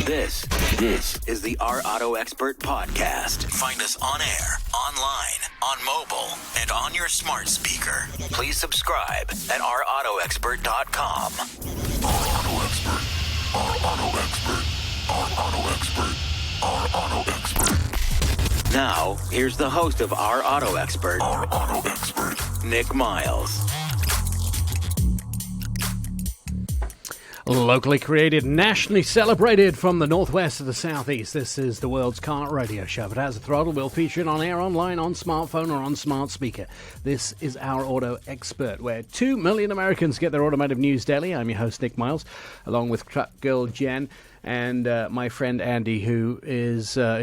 This is the Our Auto Expert Podcast. Find us on air, online, on mobile, and on your smart speaker. Please subscribe at ourautoexpert.com. Our Auto Expert. Our Auto Expert. Our Auto Expert. Our Auto Expert. Now, here's the host of Our Auto Expert, Our Auto Expert, Nick Miles. Locally created, nationally celebrated from the northwest to the southeast. This is the world's car radio show. But as a throttle, we'll feature it on air, online, on smartphone, or on smart speaker. This is Our Auto Expert, where 2 million Americans get their automotive news daily. I'm your host, Nick Miles, along with truck girl Jen and my friend Andy, who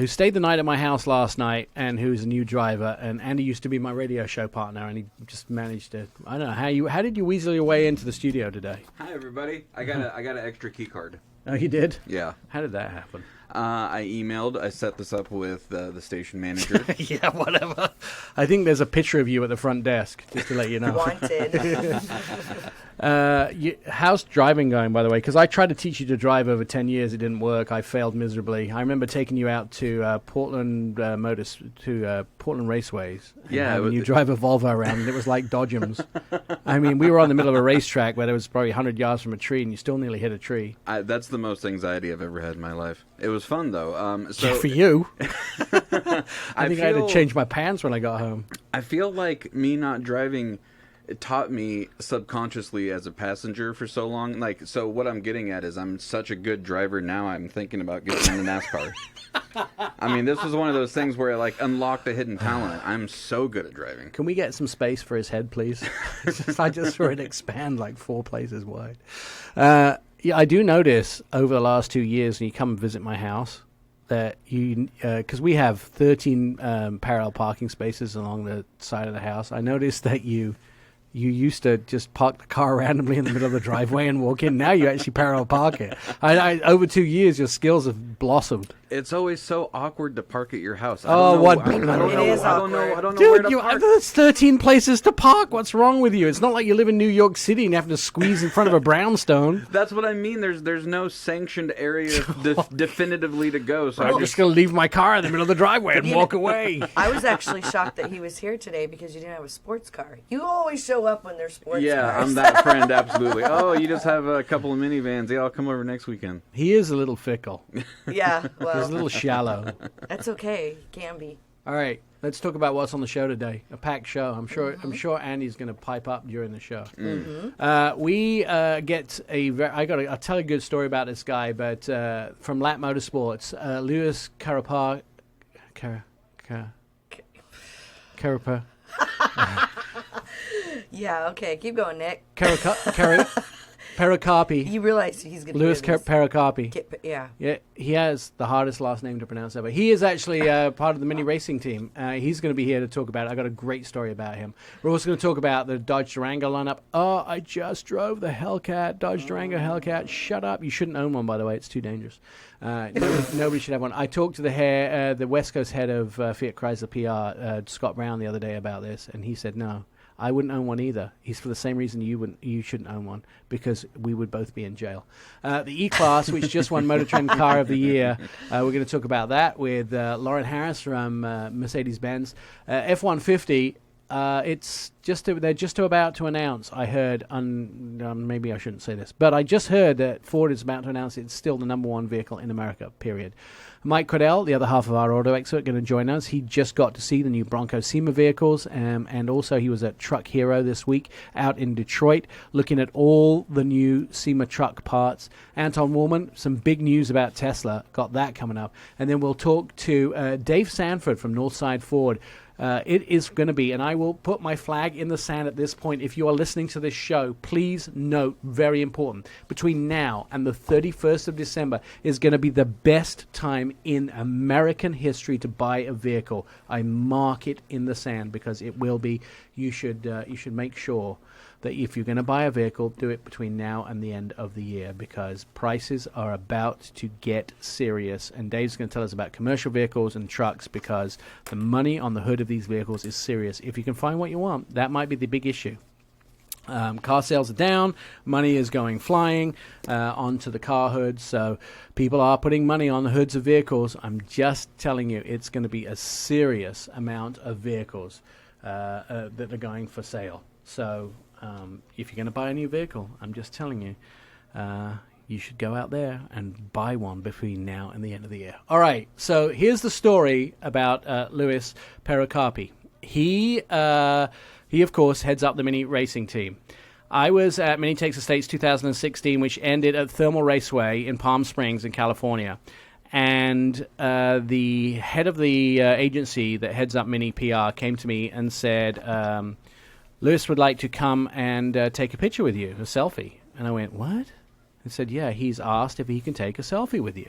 stayed the night at my house last night and who's a new driver. And Andy used to be my radio show partner, and he just managed to. I don't know how did you weasel your way into the studio today? Hi everybody. I got an extra key card. Oh, you did? Yeah. How did that happen? I set this up with the station manager. Yeah, whatever. I think there's a picture of you at the front desk, just to let you know. Wanted. How's driving going, by the way? Because I tried to teach you to drive over 10 years. It didn't work. I failed miserably. I remember taking you out to Portland Portland Raceways. Yeah. When you drive a Volvo around, and it was like Dodgems. I mean, we were on the middle of a racetrack where there was probably 100 yards from a tree, and you still nearly hit a tree. That's the most anxiety I've ever had in my life. It was fun, though. Yeah, for you. I think I had to change my pants when I got home. I feel like me not driving... It taught me subconsciously as a passenger for so long. So what I'm getting at is I'm such a good driver now, I'm thinking about getting in the NASCAR. I mean, this was one of those things where I unlocked a hidden talent. I'm so good at driving. Can we get some space for his head, please? I just saw it expand like 4 places wide. Yeah, I do notice over the last 2 years when you come and visit my house, that you, because we have 13 parallel parking spaces along the side of the house. I noticed that you used to just park the car randomly in the middle of the driveway and walk in. Now you actually parallel park it. Over 2 years, your skills have blossomed. It's always so awkward to park at your house. I don't know Dude, where to park. There's 13 places to park. What's wrong with you? It's not like you live in New York City and you have to squeeze in front of a brownstone. That's what I mean. There's no sanctioned area definitively to go. So I'm just going to leave my car in the middle of the driveway and walk away. I was actually shocked that he was here today because you didn't have a sports car. You always show up when there's sports cars. Yeah, I'm that friend, absolutely. Oh, you just have a couple of minivans. Yeah, I'll come over next weekend. He is a little fickle. Yeah, well. He's a little shallow. That's okay. He can be. All right, let's talk about what's on the show today. A packed show. I'm sure Andy's going to pipe up during the show. I'll tell a good story about this guy, but from Lat Motorsports, Lewis Carapar. Yeah. Okay. Keep going, Nick. Perocarpi. You realize he's going to Lewis Perocarpi. Yeah. Yeah, he has the hardest last name to pronounce ever. He is actually part of the mini racing team. He's going to be here to talk about it. I got a great story about him. We're also going to talk about the Dodge Durango lineup. Oh, I just drove the Hellcat, Dodge Durango Hellcat. Shut up. You shouldn't own one, by the way. It's too dangerous. Nobody should have one. I talked to the West Coast head of Fiat Chrysler PR, Scott Brown, the other day about this, and he said no. I wouldn't own one either. He's for the same reason you shouldn't own one, because we would both be in jail. The E-Class, which just won Motor Trend Car of the Year, we're going to talk about that with Lauren Harris from Mercedes-Benz. F-150, they're just about to announce. I heard, maybe I shouldn't say this, but I just heard that Ford is about to announce it's still the number one vehicle in America, period. Mike Caudill, the other half of our auto expert, going to join us. He just got to see the new Bronco SEMA vehicles, and also he was at Truck Hero this week out in Detroit, looking at all the new SEMA truck parts. Anton Wahlman, some big news about Tesla, got that coming up. And then we'll talk to Dave Sanford from Northside Ford. It is going to be, and I will put my flag in the sand at this point. If you are listening to this show, please note, very important, between now and the 31st of December is going to be the best time in American history to buy a vehicle. I mark it in the sand because it will be. You should make sure that if you're going to buy a vehicle, do it between now and the end of the year, because prices are about to get serious. And Dave's going to tell us about commercial vehicles and trucks, because the money on the hood of these vehicles is serious. If you can find what you want, that might be the big issue. Car sales are down, money is going flying onto the car hoods, so people are putting money on the hoods of vehicles. I'm just telling you, it's going to be a serious amount of vehicles that are going for sale. So if you're going to buy a new vehicle, I'm just telling you, you should go out there and buy one between now and the end of the year. All right, so here's the story about Louis Perocarpi. He, of course, heads up the Mini Racing team. I was at Mini Texas States 2016, which ended at Thermal Raceway in Palm Springs in California. And the head of the agency that heads up Mini PR came to me and said, Louis would like to come and take a picture with you, a selfie. And I went, what? He said, yeah, he's asked if he can take a selfie with you.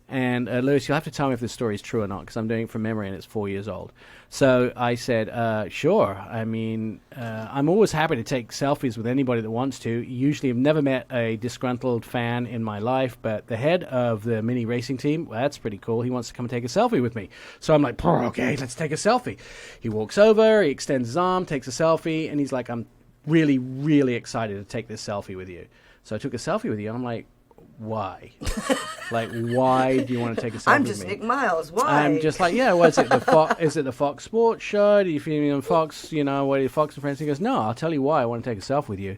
And Louis, you'll have to tell me if this story is true or not, because I'm doing it from memory and it's 4 years old. So I said, sure. I mean, I'm always happy to take selfies with anybody that wants to. Usually I've never met a disgruntled fan in my life, but the head of the Mini Racing team, well, that's pretty cool. He wants to come and take a selfie with me. So I'm like, okay, let's take a selfie. He walks over, he extends his arm, takes a selfie, and he's like, I'm really, really excited to take this selfie with you. So I took a selfie with you, and I'm like, why? Like, why do you want to take a selfie with me? I'm just Nick Miles. Why? I'm just like, yeah, what is it? Is it the Fox Sports show? Do you feel me on Fox? You know, what are Fox and Friends? He goes, no, I'll tell you why I want to take a selfie with you.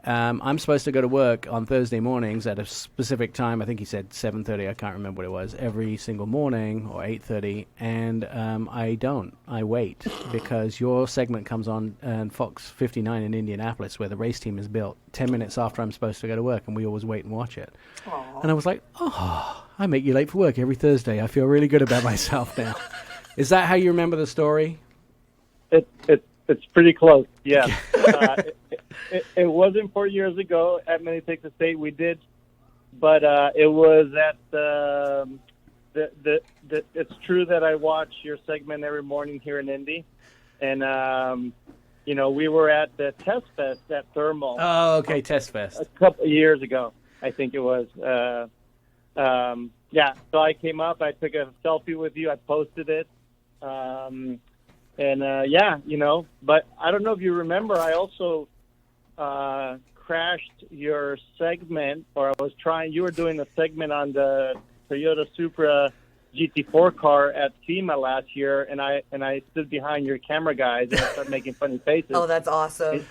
I'm supposed to go to work on Thursday mornings at a specific time. I think he said 7:30. I can't remember what it was. Every single morning, or 8:30, and I don't. I wait because your segment comes on Fox 59 in Indianapolis, where the race team is built. 10 minutes after I'm supposed to go to work, and we always wait and watch it. Aww. And I was like, oh, I make you late for work every Thursday. I feel really good about myself now. Is that how you remember the story? It's pretty close, yeah. It wasn't 4 years ago at Mini Texas State. We did, but it was at it's true that I watch your segment every morning here in Indy, and we were at the Test Fest at Thermal. Oh, okay, Test Fest. A couple of years ago, I think it was. Yeah, so I came up, I took a selfie with you, I posted it. But I don't know if you remember, I also crashed your segment, or you were doing a segment on the Toyota Supra GT4 car at SEMA last year, and I stood behind your camera guys and I started making funny faces. Oh, that's awesome.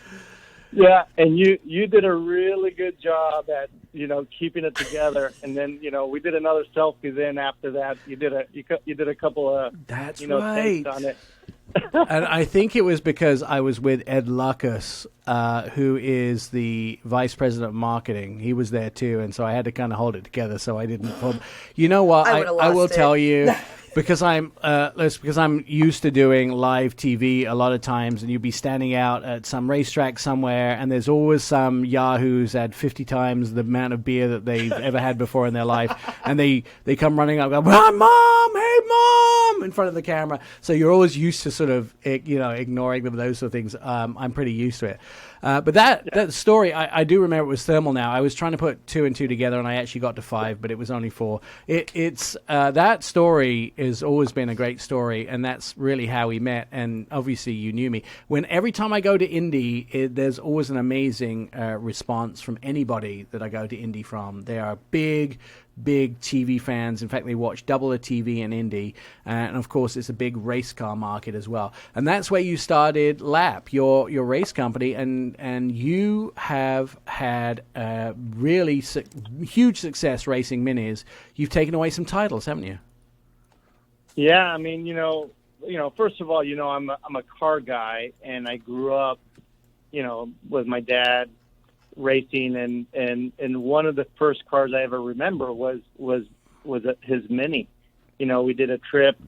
Yeah, and you did a really good job at, keeping it together. And then, we did another selfie then after that. You did a couple of That's takes right. on it. And I think it was because I was with Ed Lucas, who is the vice president of marketing. He was there too, and so I had to kind of hold it together so I didn't fall. You know what? I will tell you, because I'm used to doing live TV a lot of times, and you'd be standing out at some racetrack somewhere, and there's always some yahoos had 50 times the amount of beer that they've ever had before in their life, and they come running up, going, Mom, hey, Mom, in front of the camera. So you're always used to sort of, ignoring them, those sort of things. I'm pretty used to it. But that story, I do remember it was Thermal now. I was trying to put 2 and 2 together, and I actually got to 5, but it was only 4. It's that story has always been a great story, and that's really how we met. And obviously, you knew me. Every time I go to Indy, there's always an amazing response from anybody that I go to Indy from. They are big TV fans. In fact, they watch double the TV in Indy. And of course, it's a big race car market as well. And that's where you started LAP, your race company. And you have had really huge success racing minis. You've taken away some titles, haven't you? Yeah, I mean, first of all, I'm a car guy, and I grew up, with my dad racing, and one of the first cars I ever remember was his Mini. We did a trip.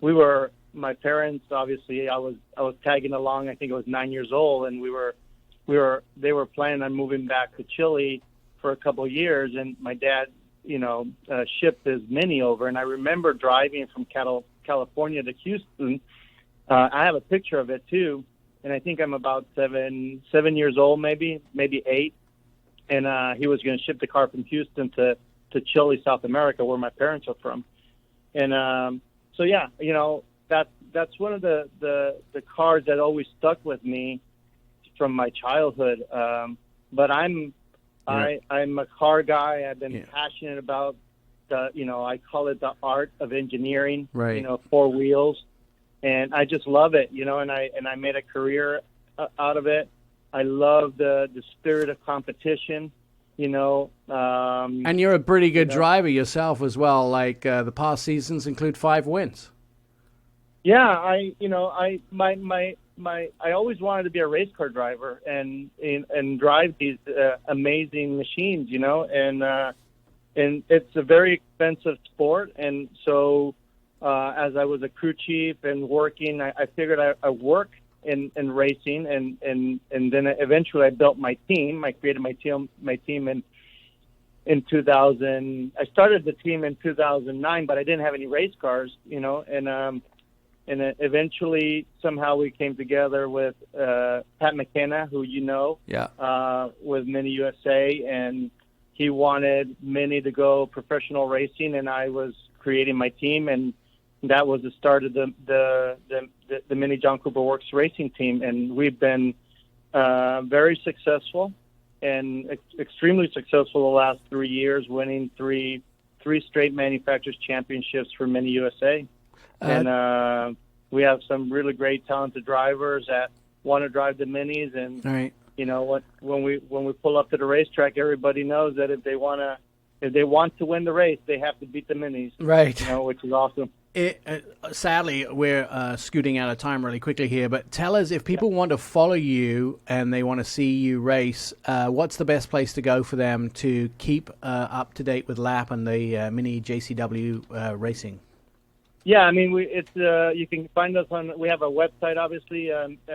My parents, obviously, I was tagging along. I think I was 9 years old, and they were planning on moving back to Chile for a couple of years, and my dad, shipped his Mini over. And I remember driving from California to Houston. I have a picture of it too. And I think I'm about 7 years old, maybe 8. And he was going to ship the car from Houston to Chile, South America, where my parents are from. And that's one of the cars that always stuck with me from my childhood. But I'm a car guy. I've been passionate about I call it the art of engineering. Right. Four wheels, and I just love it. And I made a career out of it. I love the spirit of competition. And you're a pretty good driver yourself as well. Like the past seasons include 5 wins. Yeah, I always wanted to be a race car driver and drive these amazing machines, and it's a very expensive sport. And so as I was a crew chief and working, I figured I work in racing, and then eventually I built my team. I created my team in 2000. I started the team in 2009, but I didn't have any race cars, and eventually somehow we came together with Pat McKenna, who with Mini USA, and he wanted Mini to go professional racing, and I was creating my team, and that was the start of the Mini John Cooper Works racing team, and we've been very successful and extremely successful the last 3 years, winning three straight manufacturers championships for Mini USA. And we have some really great talented drivers that want to drive the Minis, and right. When we pull up to the racetrack, everybody knows that if they want to win the race, they have to beat the Minis. Right. Which is awesome. Sadly, we're scooting out of time really quickly here, but tell us, if people want to follow you and they want to see you race, what's the best place to go for them to keep up to date with Lap and the Mini JCW racing? Yeah, I mean, you can find us on. We have a website, obviously,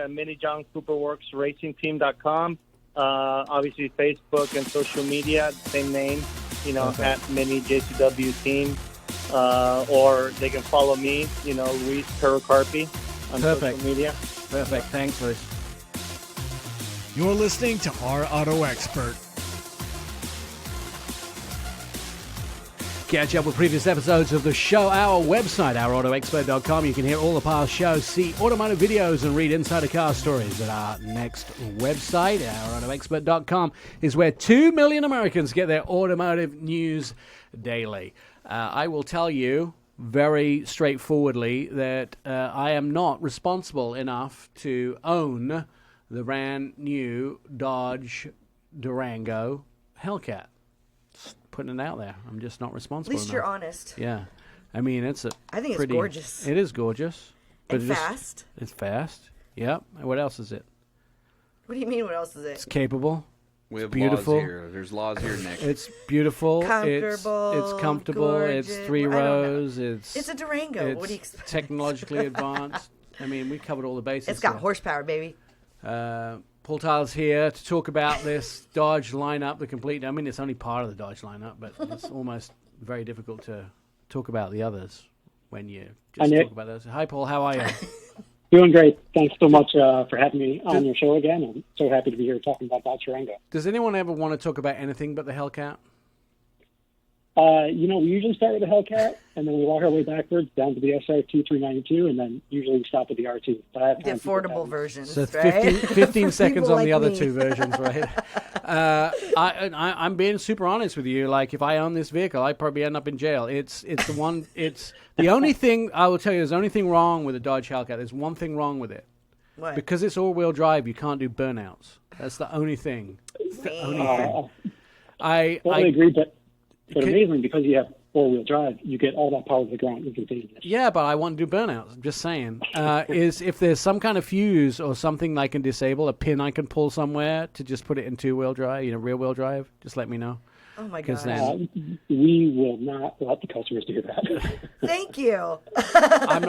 Mini John Cooper Works Racing Team.com. Obviously, Facebook and social media, same name, at Mini JCW Team. Or they can follow me, Luis Perocarpi on social media. Perfect. Thanks, Luis. You're listening to Our Auto Expert. Catch up with previous episodes of the show, our website, ourautoexpert.com. You can hear all the past shows, see automotive videos, and read insider car stories at our next website. Ourautoexpert.com is where 2 million Americans get their automotive news daily. I will tell you very straightforwardly that I am not responsible enough to own the brand new Dodge Durango Hellcat. Just putting it out there. I'm just not responsible enough. At least you're honest. Yeah. I mean, I think it's gorgeous. It is gorgeous. But fast. It's fast. Yep. What else is it? What do you mean, what else is it? It's capable. We have beautiful. laws here. There's laws here, Nick. It's beautiful. Comfortable. It's comfortable. Gorgeous. It's 3 rows. It's a Durango. What do you expect? Technologically advanced. I mean, we covered all the bases. It's got horsepower, baby. Paul Tyler's here to talk about this Dodge lineup, the complete. I mean, it's only part of the Dodge lineup, but it's almost very difficult to talk about the others when you just talk about those. Hi, Paul. How are you? Doing great. Thanks so much for having me on your show again. I'm so happy to be here talking about Dodge Durango. Does anyone ever want to talk about anything but the Hellcat? We usually start with the Hellcat, and then we walk our way backwards down to the SR2 392, and then usually we stop at the R2. The affordable versions, so right? 15 seconds on like the other me. 2 versions, right? I'm being super honest with you. Like, if I own this vehicle, I'd probably end up in jail. It's the only thing, I will tell you, there's the only thing wrong with the Dodge Hellcat. There's one thing wrong with it. What? Because it's all-wheel drive, you can't do burnouts. That's the only thing. The only thing. I totally agree, but amazingly, because you have 4-wheel drive, you get all that power to the ground instantaneously. Yeah, but I want to do burnouts. I'm just saying. Is if there's some kind of fuse or something I can disable, a pin I can pull somewhere to just put it in 2-wheel drive, rear-wheel drive, just let me know. Oh, my God. We will not let the customers do that. Thank you. I'm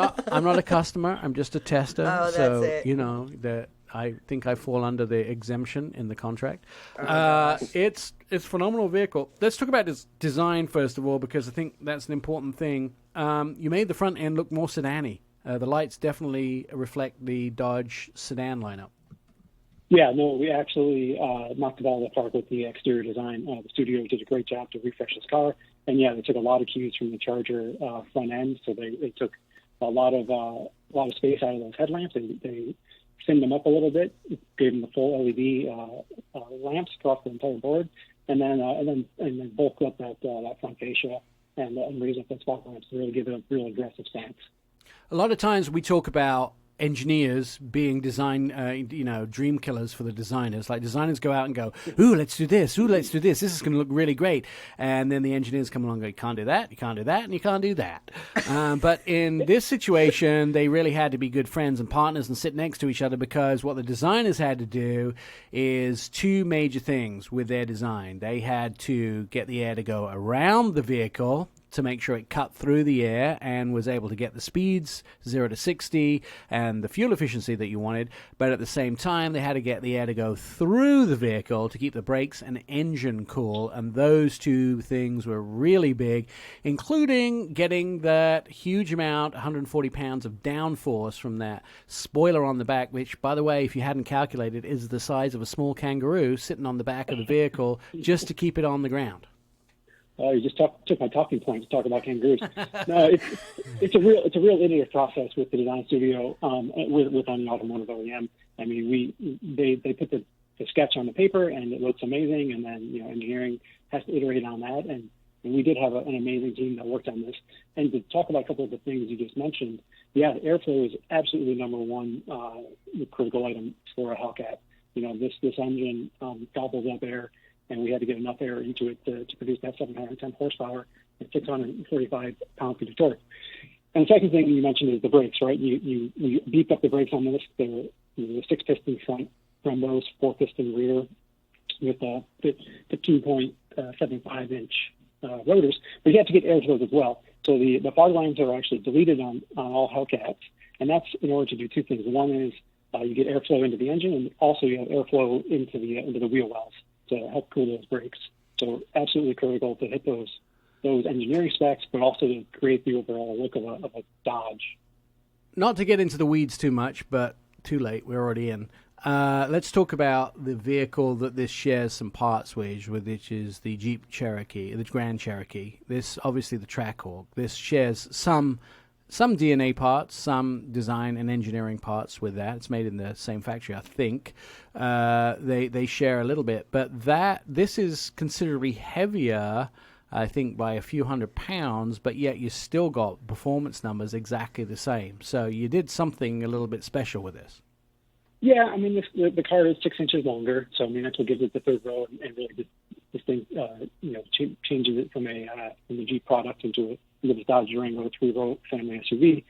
not a customer. I'm just a tester. Oh, that's so, it. I think I fall under the exemption in the contract. It's a phenomenal vehicle. Let's talk about its design first of all, because I think that's an important thing. You made the front end look more sedan-y. The lights definitely reflect the Dodge sedan lineup. Yeah, no, we actually knocked it out of the park with the exterior design. The studio did a great job to refresh this car, and they took a lot of cues from the Charger front end. So they took a lot of space out of those headlamps. They thinned them up a little bit, gave them the full LED lamps across the entire board, and then bulked up that front fascia and raised up the spot lamps to really give it a real aggressive stance. A lot of times we talk about engineers being design, dream killers for the designers. Like designers go out and go, ooh, let's do this. Ooh, let's do this. This is going to look really great. And then the engineers come along and go, you can't do that, you can't do that, and you can't do that. But in this situation, they really had to be good friends and partners and sit next to each other, because what the designers had to do is two major things with their design. They had to get the air to go around the vehicle to make sure it cut through the air and was able to get the speeds 0 to 60 and the fuel efficiency that you wanted. But at the same time, they had to get the air to go through the vehicle to keep the brakes and engine cool. And those two things were really big, including getting that huge amount, 140 pounds of downforce from that spoiler on the back, which, by the way, if you hadn't calculated, is the size of a small kangaroo sitting on the back of the vehicle just to keep it on the ground. Oh, you just took my talking point to talk about kangaroos. No, it's a real iterative process with the design studio, with an automotive OEM. I mean, they put the sketch on the paper and it looks amazing, and then engineering has to iterate on that. And we did have an amazing team that worked on this. And to talk about a couple of the things you just mentioned, yeah, the airflow is absolutely number one critical item for a Hellcat. This engine gobbles up air, and we had to get enough air into it to produce that 710 horsepower and 645 pound-feet of torque. And the second thing you mentioned is the brakes, right? You beefed up the brakes on this. The 6-piston front Brembos, 4-piston rear with 15.75-inch rotors. But you have to get air to those as well. So the fog lines are actually deleted on all Hellcats, and that's in order to do two things. One is you get airflow into the engine, and also you have airflow into the wheel wells to help cool those brakes. So absolutely critical to hit those engineering specs, but also to create the overall look of a Dodge. Not to get into the weeds too much, but too late, we're already in. Let's talk about the vehicle that this shares some parts with, which is the Jeep Cherokee, the Grand Cherokee. This, obviously the Trackhawk. This shares some DNA parts, some design and engineering parts with that. It's made in the same factory, I think. They share a little bit, but this is considerably heavier, I think, by a few hundred pounds, but yet you still got performance numbers exactly the same. So you did something a little bit special with this. Yeah, I mean, the car is 6 inches longer, so I mean that's what gives it the third row and really this thing, changes it from the Jeep product into the Dodge Durango 3-row family SUV.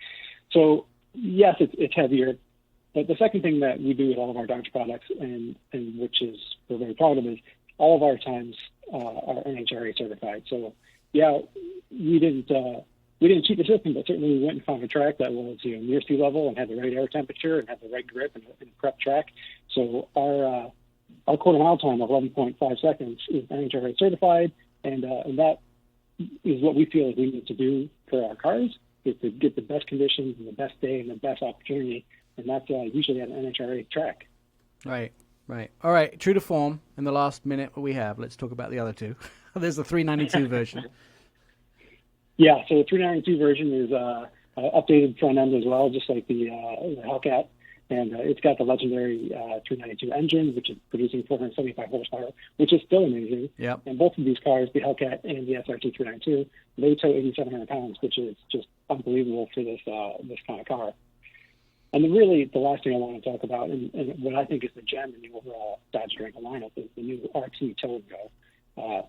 So yes, it's heavier. But the second thing that we do with all of our Dodge products, and which is we're very proud of, is all of our times are NHRA certified. So yeah, we didn't cheat the system, but certainly we went and found a track that was near sea level and had the right air temperature and had the right grip and prep track. So our quarter mile time of 11.5 seconds is NHRA certified, and that is what we feel like we need to do for our cars, is to get the best conditions and the best day and the best opportunity, and that's usually at an NHRA track. Right. All right, true to form, in the last minute we have, let's talk about the other two. There's the 392 version. Yeah, so the 392 version is updated front end as well, just like the Hellcat. And it's got the legendary 392 engine, which is producing 475 horsepower, which is still amazing. Yep. And both of these cars, the Hellcat and the SRT 392, they tow 8,700 pounds, which is just unbelievable for this kind of car. And then really, the last thing I want to talk about, and what I think is the gem in the overall Dodge Durango lineup, is the new RT Tow and Go.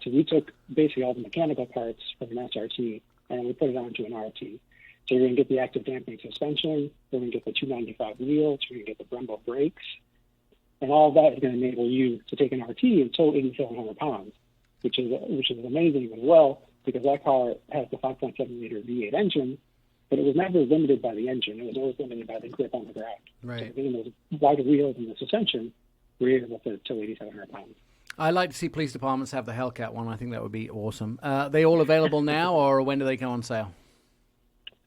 So we took basically all the mechanical parts from an SRT and we put it onto an RT. So you're going to get the active damping suspension, we're going to get the 295 wheels, we're going to get the Brembo brakes, and all of that is going to enable you to take an RT and tow 8,700 pounds, which is amazing as well, because that car has the 5.7-liter V8 engine, but it was never limited by the engine. It was always limited by the grip on the ground. Right. So getting those wider wheels and the suspension, we're able to tow 8,700 pounds. I'd like to see police departments have the Hellcat one. I think that would be awesome. Are they all available now, or when do they go on sale?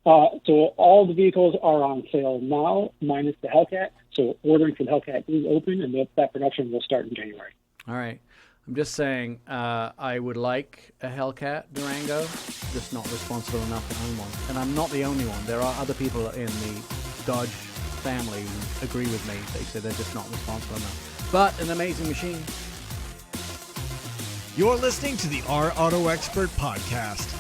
So all the vehicles are on sale now, minus the Hellcat. So ordering for the Hellcat is open, and that production will start in January. All right. I'm just saying I would like a Hellcat Durango, just not responsible enough to own one. And I'm not the only one. There are other people in the Dodge family who agree with me. They said they're just not responsible enough. But an amazing machine. You're listening to the Our Auto Expert podcast.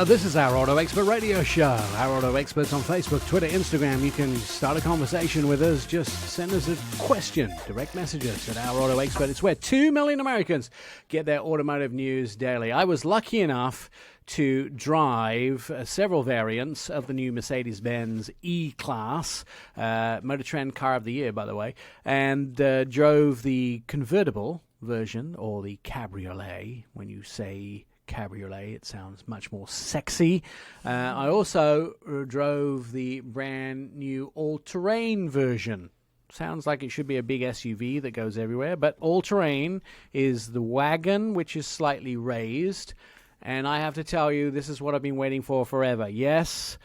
This is Our Auto Expert radio show. Our Auto Experts on Facebook, Twitter, Instagram. You can start a conversation with us. Just send us a question. Direct message us at Our Auto Expert. It's where 2 million Americans get their automotive news daily. I was lucky enough to drive several variants of the new Mercedes-Benz E-Class, Motor Trend Car of the Year, by the way, and drove the convertible version, or the cabriolet. When you say cabriolet, it sounds much more sexy. I also drove the brand new all-terrain version. Sounds like it should be a big SUV that goes everywhere, but all-terrain is the wagon, which is slightly raised. And I have to tell you, this is what I've been waiting for forever. Yes,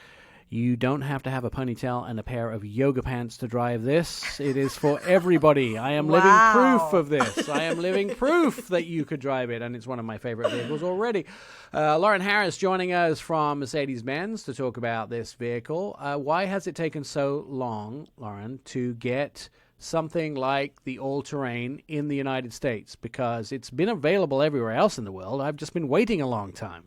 you don't have to have a ponytail and a pair of yoga pants to drive this. It is for everybody. I am living proof of this. I am living proof that you could drive it, and it's one of my favorite vehicles already. Lauren Harris joining us from Mercedes-Benz to talk about this vehicle. Why has it taken so long, Lauren, to get something like the all-terrain in the United States? Because it's been available everywhere else in the world. I've just been waiting a long time.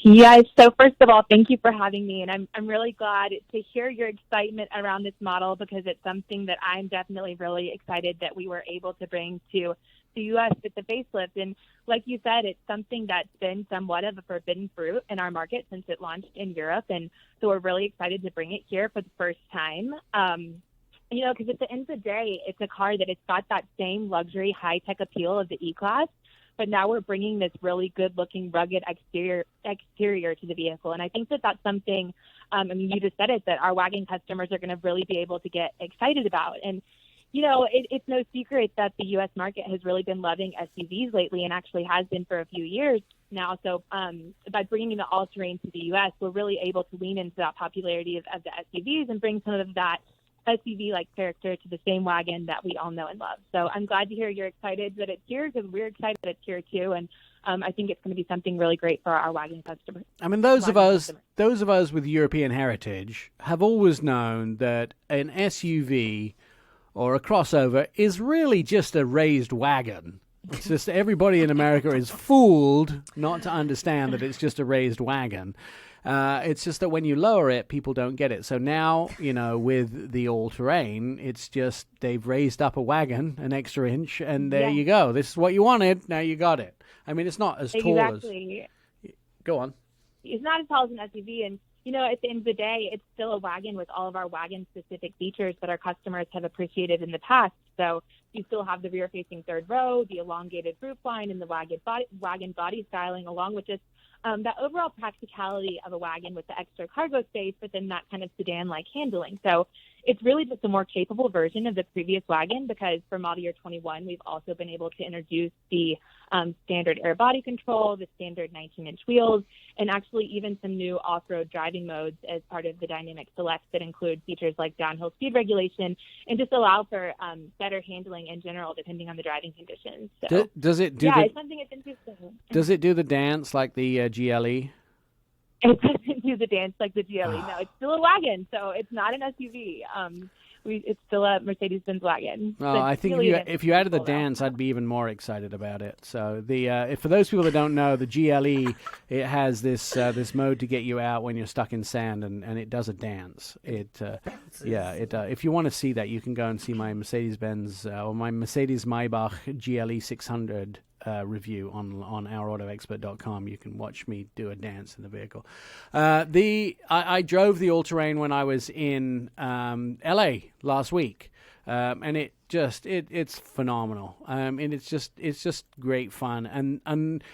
Yes. So first of all, thank you for having me. And I'm really glad to hear your excitement around this model, because it's something that I'm definitely really excited that we were able to bring to the U.S. with the facelift. And like you said, it's something that's been somewhat of a forbidden fruit in our market since it launched in Europe. And so we're really excited to bring it here for the first time. Because at the end of the day, it's a car that it's got that same luxury high-tech appeal of the E-Class, but now we're bringing this really good-looking, rugged exterior to the vehicle. And I think that that's something, you just said it, that our wagon customers are going to really be able to get excited about. And, it's no secret that the U.S. market has really been loving SUVs lately, and actually has been for a few years now. So by bringing the all-terrain to the U.S., we're really able to lean into that popularity of the SUVs and bring some of that SUV-like character to the same wagon that we all know and love. So I'm glad to hear you're excited that it's here, because we're excited that it's here too. And I think it's going to be something really great for our wagon customers. I mean, those of us with European heritage have always known that an SUV or a crossover is really just a raised wagon. It's just everybody in America is fooled not to understand that it's just a raised wagon. It's just that when you lower it, people don't get it. So now, with the all-terrain, it's just they've raised up a wagon an extra inch, and there you go. This is what you wanted. Now you got it. I mean, it's not as tall as... Go on. It's not as tall as an SUV, and, at the end of the day, it's still a wagon with all of our wagon-specific features that our customers have appreciated in the past. So you still have the rear-facing third row, the elongated roof line, and the wagon body styling, along with just that overall practicality of a wagon with the extra cargo space, but then that kind of sedan-like handling. So it's really just a more capable version of the previous wagon, because for model year 21, we've also been able to introduce the standard air body control, the standard 19-inch wheels, and actually even some new off-road driving modes as part of the Dynamic Select that include features like downhill speed regulation and just allow for better handling in general, depending on the driving conditions. So, does it do it's something that's interesting. Does it do the dance like the GLE? It doesn't do the dance like the GLE. No, it's still a wagon, so it's not an SUV. It's still a Mercedes-Benz wagon. Oh, I think if you added the dance, I'd be even more excited about it. So for those people that don't know, the GLE, it has this mode to get you out when you're stuck in sand, and it does a dance. If you want to see that, you can go and see my Mercedes-Benz or my Mercedes-Maybach GLE 600 review on ourautoexpert.com. You can watch me do a dance in the vehicle. I drove the all-terrain when I was in LA last week, and it's phenomenal. And it's just great fun, and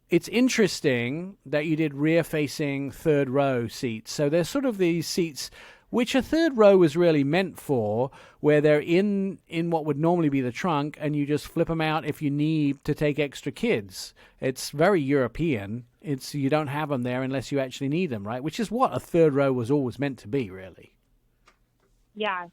it's interesting that you did rear-facing third row seats. So there's sort of these seats which a third row is really meant for, where they're in what would normally be the trunk, and you just flip them out if you need to take extra kids. It's very European. You don't have them there unless you actually need them, right? Which is what a third row was always meant to be, really. Yeah.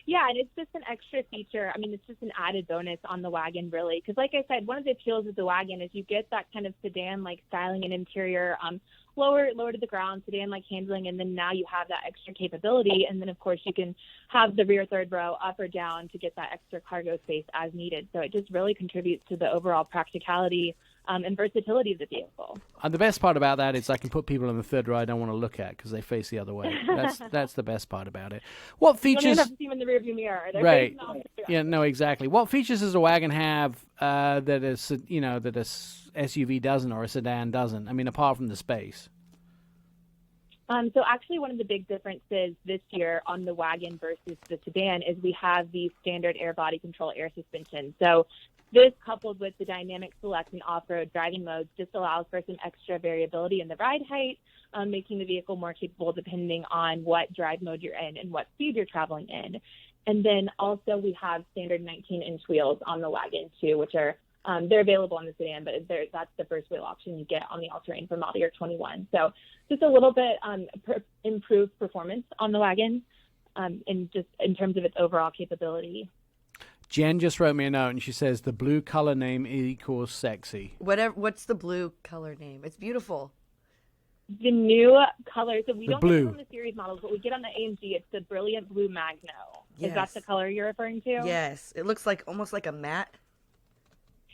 Yeah, and it's just an extra feature. I mean, it's just an added bonus on the wagon, really. Because like I said, one of the appeals of the wagon is you get that kind of sedan-like styling and interior, lower to the ground, sedan-like handling, and then now you have that extra capability. And then, of course, you can have the rear third row up or down to get that extra cargo space as needed. So it just really contributes to the overall practicality and versatility of the vehicle. And the best part about that is I can put people in the third row I don't want to look at because they face the other way. That's the best part about it. What features? You don't even have to see them in the rearview mirror. They're right. facing off the Yeah. No. Exactly. What features does a wagon have that a SUV doesn't or a sedan doesn't? I mean, apart from the space. So actually one of the big differences this year on the wagon versus the sedan is we have the standard air body control air suspension. So this, coupled with the dynamic select and off-road driving modes, just allows for some extra variability in the ride height, making the vehicle more capable depending on what drive mode you're in and what speed you're traveling in. And then also we have standard 19-inch wheels on the wagon too, which are they're available on the sedan, but that's the first wheel option you get on the all-terrain for model year 21. So just a little bit improved performance on the wagon, in terms of its overall capability. Jen just wrote me a note, and she says the blue color name equals sexy. What's the blue color name? It's beautiful. The new color, so we The don't blue. get it on the series models, but we get on the AMG. It's the brilliant blue Magno. Yes. Is that the color you're referring to? Yes. It looks like almost like a matte.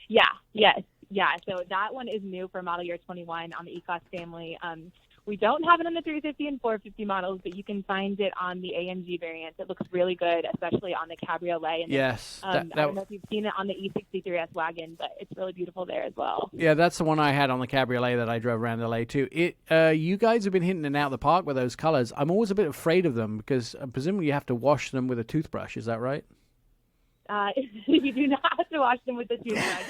Yeah. Yes. Yeah. So that one is new for model year 21 on the E-Class family. We don't have it on the 350 and 450 models, but you can find it on the AMG variants. It looks really good, especially on the Cabriolet. And Yes. I don't know if you've seen it on the E63S wagon, but it's really beautiful there as well. Yeah, that's the one I had on the Cabriolet that I drove around LA too. You guys have been hitting it out of the park with those colors. I'm always a bit afraid of them because presumably you have to wash them with a toothbrush. Is that right? You do not have to wash them with the toothbrush.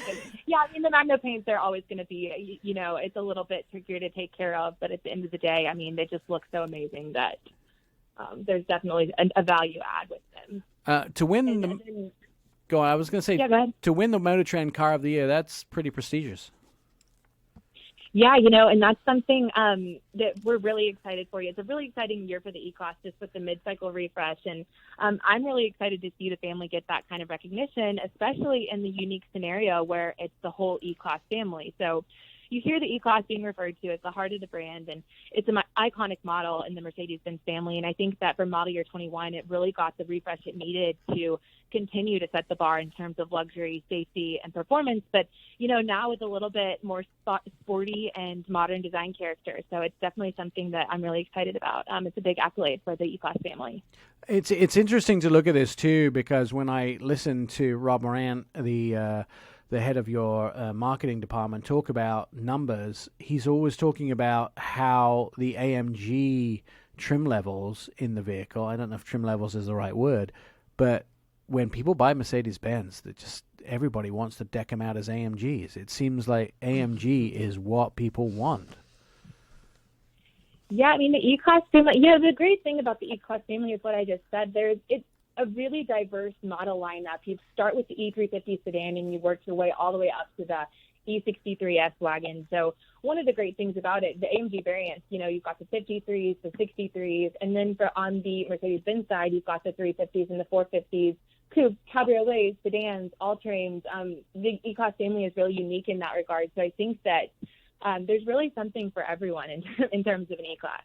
Yeah, I mean, the Magno paints are always going to be, it's a little bit trickier to take care of, but at the end of the day, I mean, they just look so amazing that there's definitely a value add with them. To win go on, I was going to say, yeah, go ahead. To win the Motor Trend Car of the Year, that's pretty prestigious. Yeah, and that's something that we're really excited for you. It's a really exciting year for the E-Class just with the mid-cycle refresh, and I'm really excited to see the family get that kind of recognition, especially in the unique scenario where it's the whole E-Class family. So you hear the E-Class being referred to as the heart of the brand, and it's an iconic model in the Mercedes-Benz family, and I think that for model year 21, it really got the refresh it needed to continue to set the bar in terms of luxury, safety, and performance, but, now with a little bit more sporty and modern design character, so it's definitely something that I'm really excited about. It's a big accolade for the E-Class family. It's interesting to look at this, too, because when I listen to Rob Moran, the head of your marketing department, talk about numbers, he's always talking about how the AMG trim levels in the vehicle, I don't know if trim levels is the right word, but when people buy Mercedes-Benz, everybody wants to deck them out as AMGs. It seems like AMG is what people want. Yeah, I mean, the E-Class family, the great thing about the E-Class family is what I just said. It's a really diverse model lineup. You start with the E350 sedan and you work your way all the way up to the E63S wagon. So one of the great things about it, the AMG variants, you've got the 53s, the 63s, and then on the Mercedes-Benz side, you've got the 350s and the 450s, coupe, cabriolets, sedans, all-terrains. The E-Class family is really unique in that regard. So I think that there's really something for everyone in terms of an E-Class.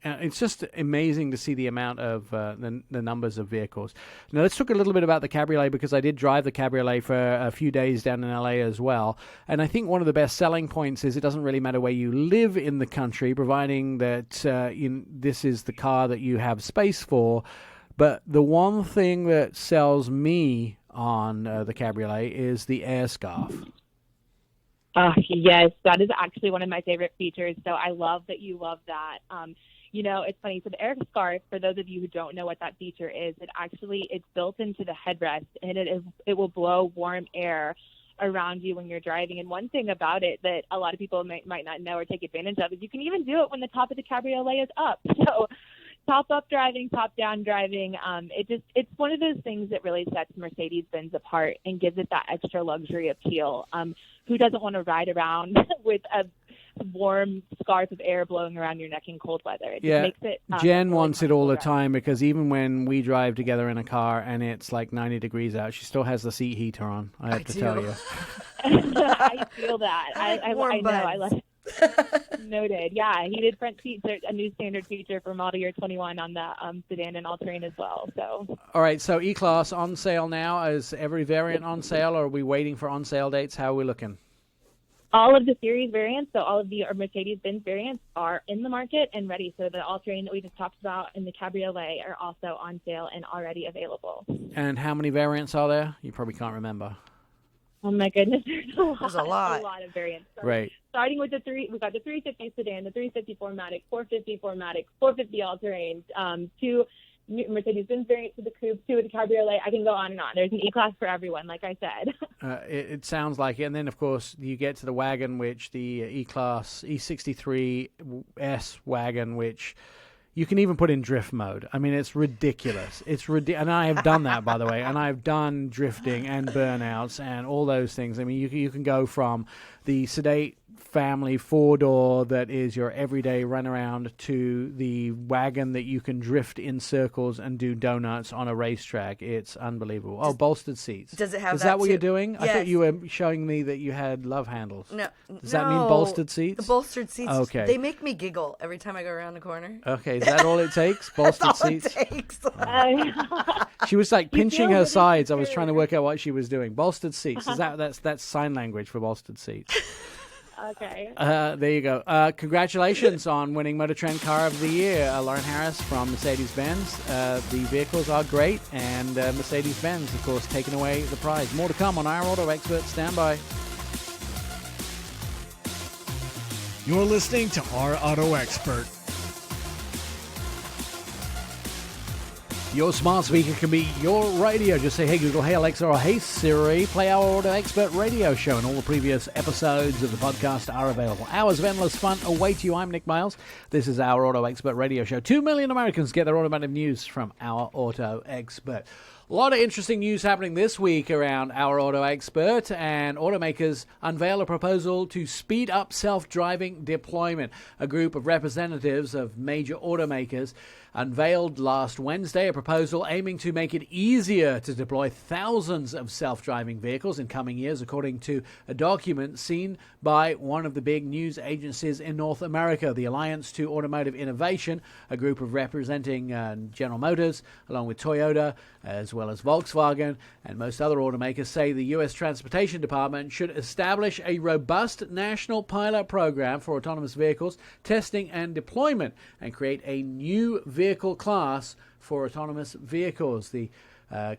It's just amazing to see the amount of the numbers of vehicles. Now, let's talk a little bit about the Cabriolet, because I did drive the Cabriolet for a few days down in LA as well. And I think one of the best selling points is it doesn't really matter where you live in the country, providing that this is the car that you have space for. But the one thing that sells me on the Cabriolet is the air scarf. Yes, that is actually one of my favorite features. So I love that you love that. It's funny. So the air scarf, for those of you who don't know what that feature is, it's built into the headrest, and it will blow warm air around you when you're driving. And one thing about it that a lot of people might not know or take advantage of is you can even do it when the top of the Cabriolet is up. So top up driving, top down driving. It's one of those things that really sets Mercedes-Benz apart and gives it that extra luxury appeal. Who doesn't want to ride around with warm scarf of air blowing around your neck in cold weather. It just makes it. Jen really wants it all the comfortable time because even when we drive together in a car and it's like 90 degrees out, she still has the seat heater on. I have to tell you. I feel that. I know. buds. I love it. Noted. Yeah, heated front seats are a new standard feature for model year 21 on the sedan and all-terrain as well. So. All right, so E-Class on sale now. Is every variant on sale, or are we waiting for on-sale dates? How are we looking? All of the series variants, so all of the Mercedes-Benz variants are in the market and ready. So the all-terrain that we just talked about and the Cabriolet are also on sale and already available. And how many variants are there? You probably can't remember. Oh my goodness, there's a lot. A lot. A lot of variants. Right. Starting with we've got the 350 sedan, the 350 4MATIC, 450 4MATIC, 450 all-terrain, two Mercedes-Benz variants with the coupe, two with the Cabriolet. I can go on and on. There's an E-Class for everyone, like I said. It sounds like it. And then, of course, you get to the wagon, which the E-Class E63S wagon, which you can even put in drift mode. I mean, it's ridiculous. And I have done that, by the way. And I've done drifting and burnouts and all those things. I mean, you can go from the sedate family four-door that is your everyday runaround to the wagon that you can drift in circles and do donuts on a racetrack. It's unbelievable. Bolstered seats. Does it have Is that what too? you're doing? Yes. I thought you were showing me that you had love handles. No. Does that mean bolstered seats? The bolstered seats. Okay. They make me giggle every time I go around the corner. Okay, is that all it takes? Bolstered That's all seats? it takes. She was like pinching feel her the sides. I was insecurity. trying to work out what she was doing. Bolstered seats. Is that's sign language for bolstered seats. Okay. There you go. Congratulations on winning Motor Trend Car of the Year, Lauren Harris from Mercedes-Benz. The vehicles are great, and Mercedes-Benz, of course, taking away the prize. More to come on Our Auto Expert. Stand by. You're listening to Our Auto Expert. Your smart speaker can be your radio. Just say, hey Google, hey Alexa, or hey Siri, play Our Auto Expert radio show. And all the previous episodes of the podcast are available. Hours of endless fun await you. I'm Nick Miles. This is Our Auto Expert radio show. 2 million Americans get their automotive news from Our Auto Expert. A lot of interesting news happening this week around Our Auto Expert, and automakers unveil a proposal to speed up self-driving deployment. A group of representatives of major automakers unveiled last Wednesday a proposal aiming to make it easier to deploy thousands of self-driving vehicles in coming years, according to a document seen by one of the big news agencies in North America, the Alliance to Automotive Innovation, a group of representing General Motors, along with Toyota, as well as Volkswagen, and most other automakers say the U.S. Transportation Department should establish a robust national pilot program for autonomous vehicles, testing and deployment, and create a new vehicle class for autonomous vehicles. The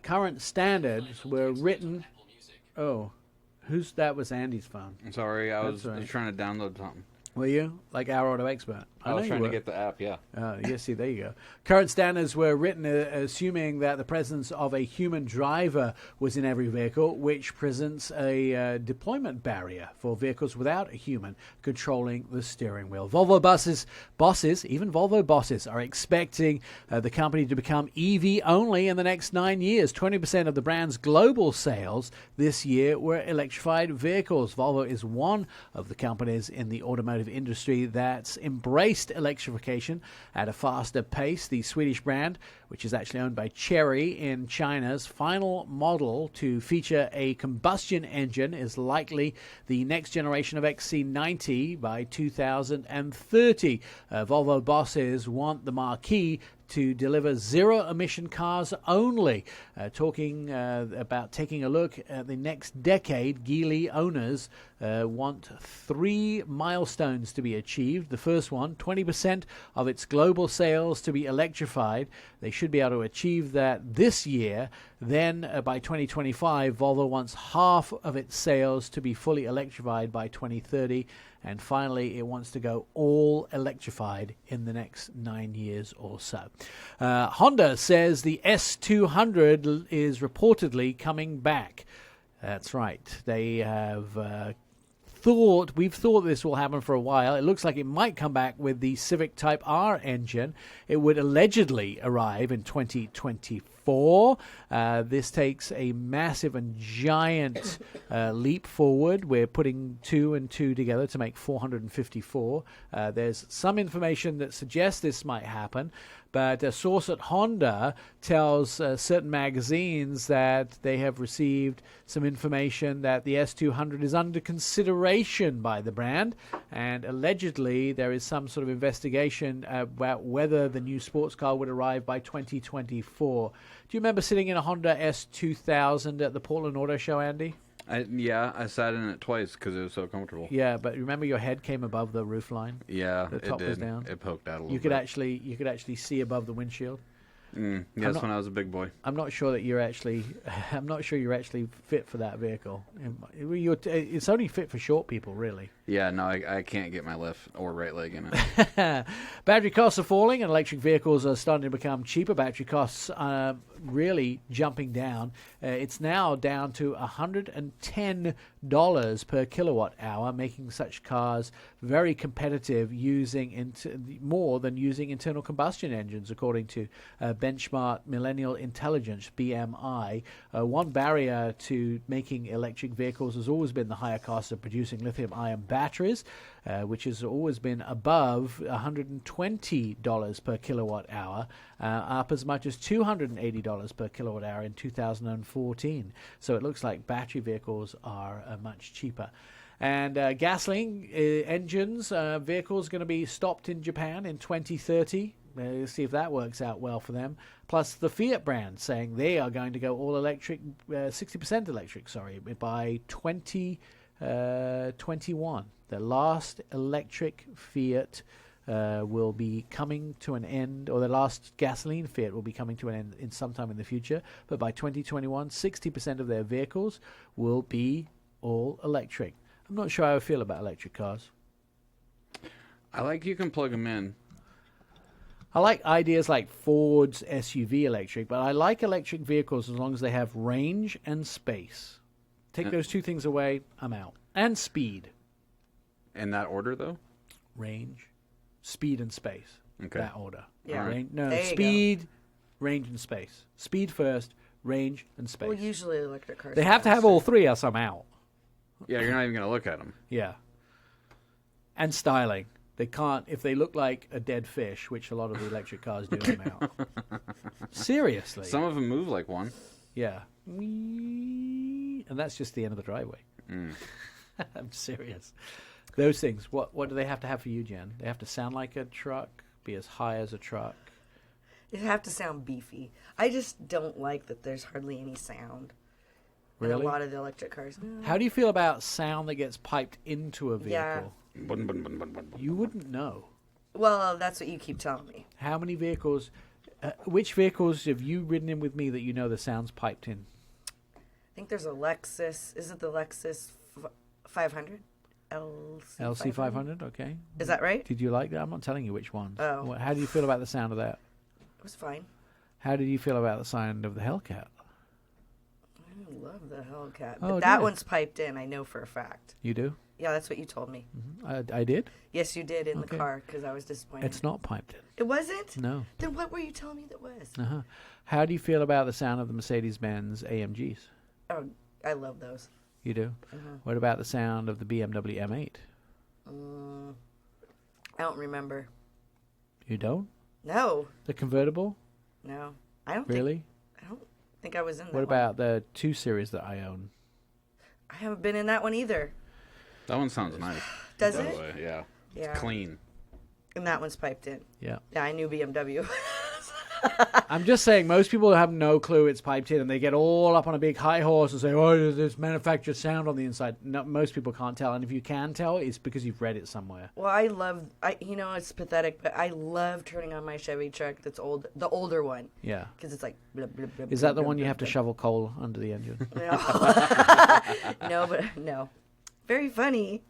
current standards were written... Oh, that was Andy's phone. I'm sorry, I was right. trying to download something. Were you? Like Our Auto Expert? I was trying to get the app, yeah. Yes, see, there you go. Current standards were written assuming that the presence of a human driver was in every vehicle, which presents a deployment barrier for vehicles without a human controlling the steering wheel. Volvo bosses are expecting the company to become EV only in the next 9 years. 20% of the brand's global sales this year were electrified vehicles. Volvo is one of the companies in the automotive industry that's embraced electrification at a faster pace. The Swedish brand, which is actually owned by Chery in China's final model to feature a combustion engine, is likely the next generation of XC90 by 2030. Volvo bosses want the marquee to deliver zero-emission cars only. Talking about taking a look at the next decade, Geely owners want 3 milestones to be achieved. The first one, 20% of its global sales to be electrified. They should be able to achieve that this year. Then by 2025, Volvo wants half of its sales to be fully electrified by 2030. And finally, it wants to go all electrified in the next 9 years or so. Honda says the S200 is reportedly coming back. That's right. They have we've thought this will happen for a while. It looks like it might come back with the Civic Type R engine. It would allegedly arrive in 2024. 4. This takes a massive and giant leap forward. We're putting 2 and 2 together to make 454. There's some information that suggests this might happen, but a source at Honda tells certain magazines that they have received some information that the S200 is under consideration by the brand, and allegedly there is some sort of investigation about whether the new sports car would arrive by 2024. Do you remember sitting in a Honda S2000 at the Portland Auto Show, Andy? I sat in it twice because it was so comfortable. Yeah, but remember your head came above the roof line? Yeah, the top it did. was down. It poked out a little You could bit. actually see above the windshield. Yes, when I was a big boy. I'm not sure that you're actually. I'm not sure you're actually fit for that vehicle. It's only fit for short people, really. Yeah, no, I can't get my left or right leg in it. Battery costs are falling, and electric vehicles are starting to become cheaper. Battery costs are really jumping down. It's now down to $110 per kilowatt hour, making such cars very competitive, using more than using internal combustion engines, according to Benchmark Millennial Intelligence, BMI. One barrier to making electric vehicles has always been the higher cost of producing lithium-ion batteries, which has always been above $120 per kilowatt hour, up as much as $280 per kilowatt hour in 2014. So it looks like battery vehicles are much cheaper. And gasoline engines, vehicles going to be stopped in Japan in 2030. Let's see if that works out well for them. Plus the Fiat brand saying they are going to go all electric, 60% electric, by 2021. The last electric Fiat will be coming to an end, or the last gasoline Fiat will be coming to an end in sometime in the future. But by 2021, 60% of their vehicles will be all electric. I'm not sure how I feel about electric cars. I like you can plug them in. I like ideas like Ford's SUV electric, but I like electric vehicles as long as they have range and space. Take those two things away, I'm out. And speed. In that order, though? Range, speed, and space. Okay. That order. Yeah. Speed, range, and space. Speed first, range, and space. Well, usually electric cars. They have to have all three, else I'm out. Yeah, you're not even going to look at them. Yeah. And styling. They can't, if they look like a dead fish, which a lot of the electric cars do, I'm out. Seriously. Some of them move like one. Yeah. And that's just the end of the driveway. I'm serious. Those things, what do they have to have for you, Jen? They have to sound like a truck, be as high as a truck. They have to sound beefy. I just don't like that there's hardly any sound. Really? In a lot of the electric cars. No. How do you feel about sound that gets piped into a vehicle? Yeah. You wouldn't know. Well, that's what you keep telling me. How many vehicles, which vehicles have you ridden in with me that you know the sound's piped in? I think there's a Lexus. Is it the Lexus 500? LC 500, okay. Is that right? Did you like that? I'm not telling you which ones. Oh. How do you feel about the sound of that? It was fine. How did you feel about the sound of the Hellcat? I love the Hellcat. Oh, But that dear. one's piped in, I know for a fact. You do? Yeah, that's what you told me. I did? Yes, you did in Okay. the car because I was disappointed. It's not piped in. It wasn't? No. Then what were you telling me that was? Uh-huh. How do you feel about the sound of the Mercedes-Benz AMGs? Oh, I love those. You do? What about the sound of the BMW M8? I don't remember. You don't? No. The convertible? No. I don't Really? I don't think I was in that What one. about the 2 Series that I own? I haven't been in that one either. That one sounds nice. Does By the it? way, yeah. Yeah. It's clean. And that one's piped in. Yeah. Yeah, I knew BMW. I'm just saying, most people have no clue it's piped in, and they get all up on a big high horse and say, oh, there's manufactured sound on the inside. No, most people can't tell, and if you can tell, it's because you've read it somewhere. Well, it's pathetic, but I love turning on my Chevy truck that's old, the older one. Yeah. Because it's like... Blah, blah, blah, Is blah, that the blah, one you blah, have to blah. shovel coal under the engine? No. Very funny.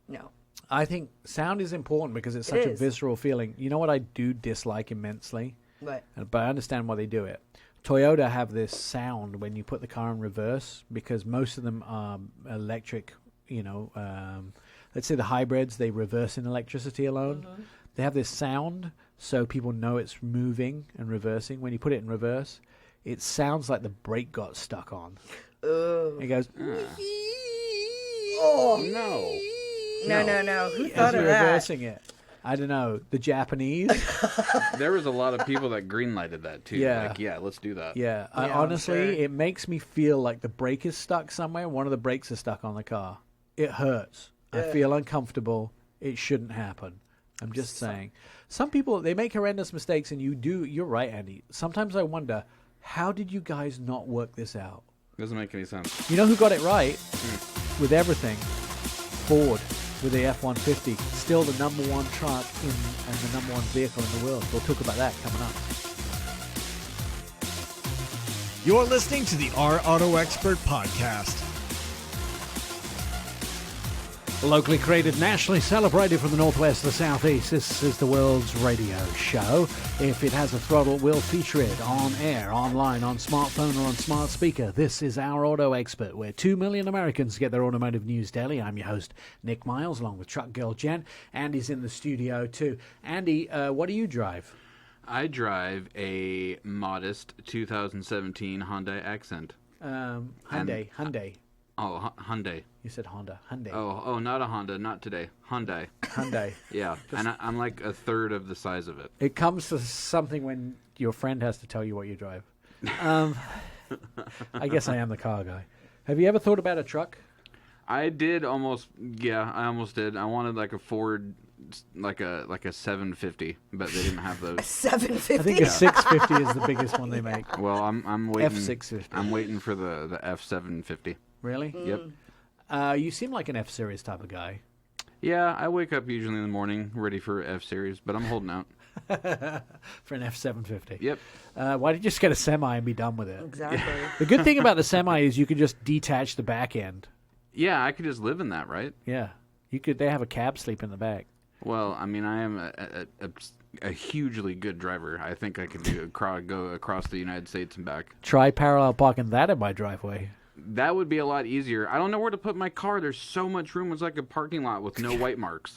No. I think sound is important because it's It such a is. visceral feeling. You know what I do dislike immensely? But But I understand why they do it. Toyota have this sound when you put the car in reverse because most of them are electric, let's say the hybrids, they reverse in electricity alone. They have this sound so people know it's moving and reversing. When you put it in reverse, it sounds like the brake got stuck on. It goes. Oh No. No. Who As thought you're of that? reversing it. I don't know. The Japanese. There was a lot of people that greenlighted that too. Yeah. Like, yeah, let's do that. Yeah. I'm Honestly, sure. it makes me feel like the brake is stuck somewhere. One of the brakes is stuck on the car. It hurts. I feel uncomfortable. It shouldn't happen. I'm just saying. Some people, they make horrendous mistakes, and you're right, Andy. Sometimes I wonder, how did you guys not work this out? Doesn't make any sense. You know who got it right with everything? Ford with the F-150. Still the number one truck and the number one vehicle in the world. We'll talk about that coming up. You're listening to the Our Auto Expert podcast. Locally created, nationally celebrated from the northwest to the southeast, this is the world's radio show. If it has a throttle, we'll feature it on air, online, on smartphone, or on smart speaker. This is Our Auto Expert, where 2 million Americans get their automotive news daily. I'm your host, Nick Miles, along with Truck Girl Jen. Andy's in the studio, too. Andy, what do you drive? I drive a modest 2017 Hyundai Accent. Hyundai. Oh, Hyundai. You said Honda. Hyundai. Oh, not a Honda, not today. Hyundai. Hyundai. Yeah, and I'm like a third of the size of it. It comes to something when your friend has to tell you what you drive. I guess I am the car guy. Have you ever thought about a truck? I did almost. Yeah, I almost did. I wanted like a Ford, like a 750, but they didn't have those. 750. I think a 650 is the biggest one they make. Well, I'm waiting. F650. I'm waiting for the F750. Really? Yep. You seem like an F-Series type of guy. Yeah, I wake up usually in the morning ready for F-Series, but I'm holding out. For an F-750. Yep. Why don't you just get a semi and be done with it? Exactly. The good thing about the semi is you can just detach the back end. Yeah, I could just live in that, right? Yeah. They have a cab sleep in the back. Well, I mean, I am a hugely good driver. I think I could go across the United States and back. Try parallel parking that in my driveway. That would be a lot easier. I don't know where to put my car. There's so much room. It's like a parking lot with no white marks.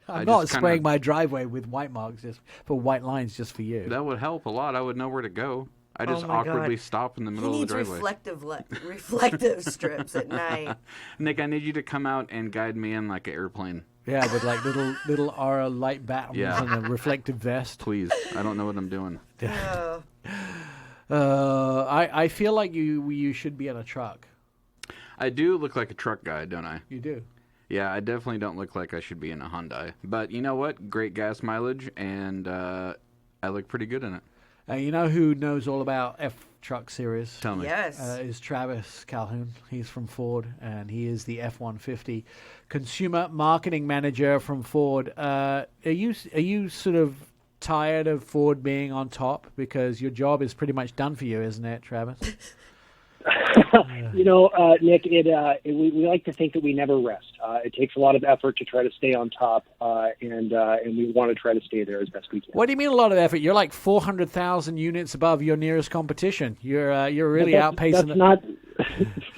I'm not spraying my driveway with white marks just for white lines just for you. That would help a lot. I would know where to go. I just my awkwardly God. stop in the He middle of the needs driveway. reflective strips at night. Nick, I need you to come out and guide me in like an airplane. Yeah, with like little aura light battens and a reflective vest. Please. I don't know what I'm doing. I feel like you should be in a truck. I do look like a truck guy, don't I? You do. Yeah, I definitely don't look like I should be in a Hyundai. But you know what? Great gas mileage, and I look pretty good in it. You know who knows all about F-Truck series? Tell me. Yes. Is Travis Calhoun. He's from Ford, and he is the F-150 consumer marketing manager from Ford. Are you sort of tired of Ford being on top? Because your job is pretty much done for you, isn't it, Travis? Nick, we like to think that we never rest. It takes a lot of effort to try to stay on top, and we want to try to stay there as best we can. What do you mean a lot of effort? You're like 400,000 units above your nearest competition. You're really outpacing. That's not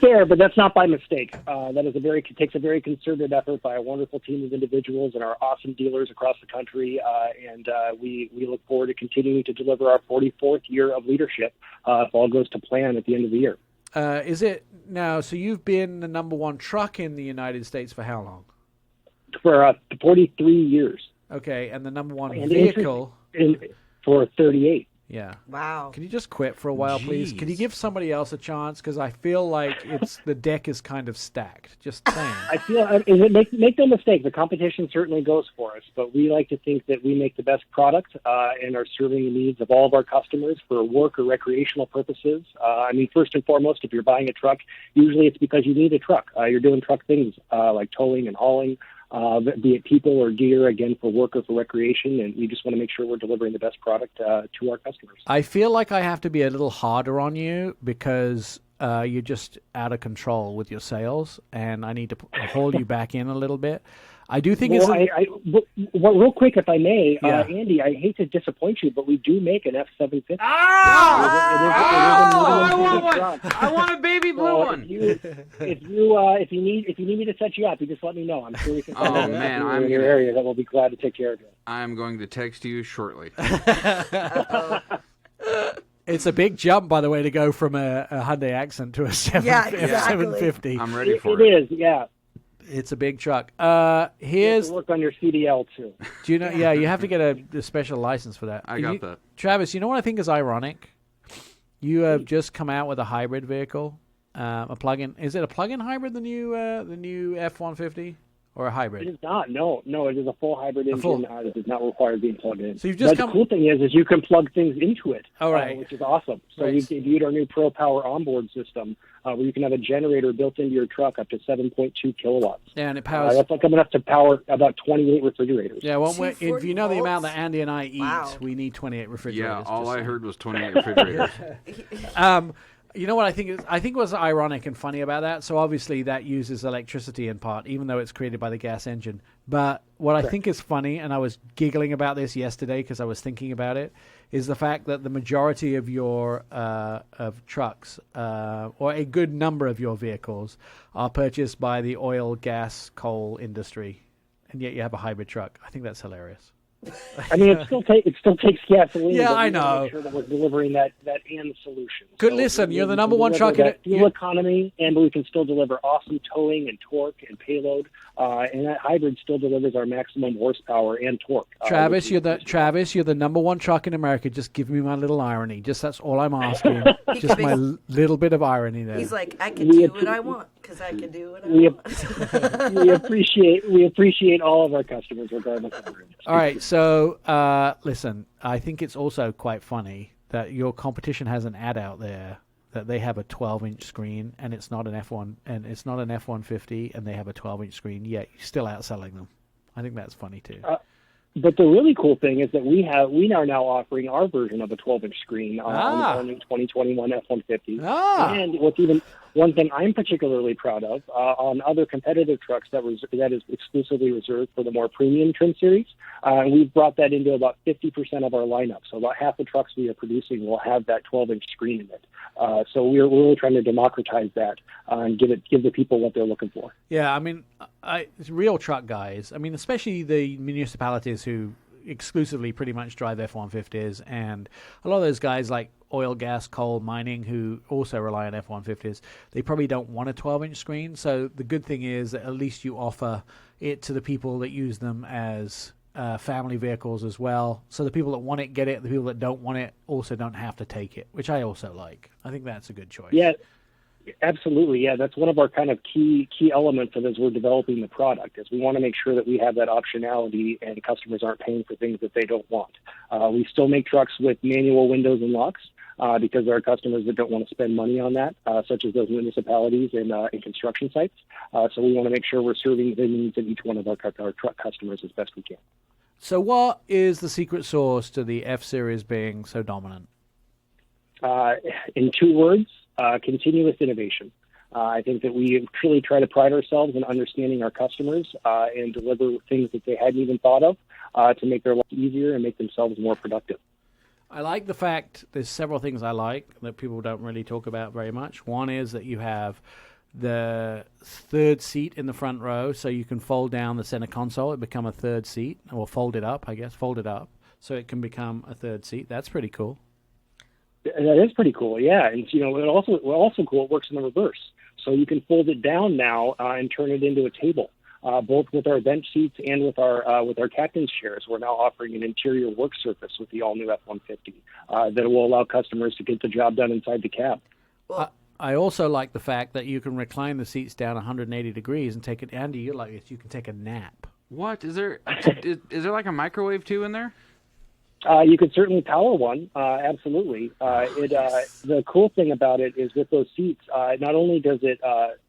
fair, but that's not by mistake. That takes a very concerted effort by a wonderful team of individuals and our awesome dealers across the country, and we look forward to continuing to deliver our 44th year of leadership if all goes to plan at the end of the year. Is it now? So you've been the number one truck in the United States for how long? For 43 years. Okay, and the number one And vehicle for 38. Yeah. Wow. Can you just quit for a while, please? Can you give somebody else a chance? Because I feel like the deck is kind of stacked. Just saying. I feel make no mistake, the competition certainly goes for us, but we like to think that we make the best product and are serving the needs of all of our customers for work or recreational purposes. First and foremost, if you're buying a truck, usually it's because you need a truck. You're doing truck things like towing and hauling. Be it people or gear, again, for work or for recreation, and we just want to make sure we're delivering the best product to our customers. I feel like I have to be a little harder on you because you're just out of control with your sales, and I need to haul you back in a little bit. I do think real quick, if I may, Yeah. Andy, I hate to disappoint you, but we do make an F-750. I want a baby blue one. If you need me to set you up, you just let me know. I'm sure we can find I'm in your area that will be glad to take care of you. I'm going to text you shortly. It's a big jump, by the way, to go from a Hyundai Accent to a 750. I'm ready for it. It is, yeah. It's a big truck. You have Here's to work on your CDL too. Do you know? Yeah, you have to get a special license for that. I got that. Travis, you know what I think is ironic? You have just come out with a hybrid vehicle, a plug-in. Is it a plug-in hybrid? The new F-150 or a hybrid? It is not. No, it is a full hybrid engine that does not require being plugged in. So you've just the cool thing is you can plug things into it, which is awesome. So we debuted our new Pro Power onboard system, where you can have a generator built into your truck up to 7.2 kilowatts. Yeah, and it powers. That's like enough to power about 28 refrigerators. Yeah, well, if you know the amount that Andy and I eat, we need 28 refrigerators. Yeah, all I heard was 28 refrigerators. You know what I think is? I think what's ironic and funny about that. So obviously that uses electricity in part, even though it's created by the gas engine. But what I think is funny, and I was giggling about this yesterday because I was thinking about it, is the fact that the majority of your of trucks, or a good number of your vehicles, are purchased by the oil, gas, coal industry, and yet you have a hybrid truck. I think that's hilarious. I mean, it still takes gasoline. Yeah, but I we know. Make sure that we're delivering that end solution. Good. So listen, you're the number one truck in fuel economy, and we can still deliver awesome towing and torque and payload. And that hybrid still delivers our maximum horsepower and torque. Travis, you're the number one truck in America. Just give me my little irony. Just that's all I'm asking. Just my little bit of irony there. He's like, I can do what I want because I can do what I want. we appreciate all of our customers regardless of the All right, so listen, I think it's also quite funny that your competition has an ad out there that they have a 12-inch screen and it's not an F1 and it's not an F-150 and they have a 12-inch screen, yet you're still outselling them. I think that's funny too. But the really cool thing is that we are now offering our version of a 12-inch screen on the 2021 F-150. And what's even one thing I'm particularly proud of on other competitive trucks that is exclusively reserved for the more premium trim series, we've brought that into about 50% of our lineup. So about half the trucks we are producing will have that 12-inch screen in it. So we're really trying to democratize that and give the people what they're looking for. Yeah, I mean, real truck guys. I mean, especially the municipalities who exclusively pretty much drive F-150s, and a lot of those guys like oil, gas, coal, mining who also rely on F-150s, they probably don't want a 12-inch screen. So the good thing is that at least you offer it to the people that use them as family vehicles as well. So the people that want it get it. The people that don't want it also don't have to take it, which I also like. I think that's a good choice. Yeah, absolutely. Yeah, that's one of our kind of key elements of as we're developing the product, is we want to make sure that we have that optionality and customers aren't paying for things that they don't want. We still make trucks with manual windows and locks because there are customers that don't want to spend money on that, such as those municipalities and construction sites. So we want to make sure we're serving the needs of each one of our truck customers as best we can. So what is the secret sauce to the F-Series being so dominant? In two words, continuous innovation. I think that we truly try to pride ourselves in understanding our customers and deliver things that they hadn't even thought of to make their life easier and make themselves more productive. I like the fact there's several things I like that people don't really talk about very much. One is that you have the third seat in the front row, so you can fold down the center console, it become a third seat, or fold it up, so it can become a third seat. That's pretty cool. That is pretty cool, yeah. And it also cool. It works in the reverse, so you can fold it down now and turn it into a table. Both with our bench seats and with our captain's chairs, we're now offering an interior work surface with the all new F-150 that will allow customers to get the job done inside the cab. I also like the fact that you can recline the seats down 180 degrees and take it. Andy, you like this? You can take a nap. What is there? Is there like a microwave too in there? You could certainly power one, absolutely. The cool thing about it is with those seats, not only does it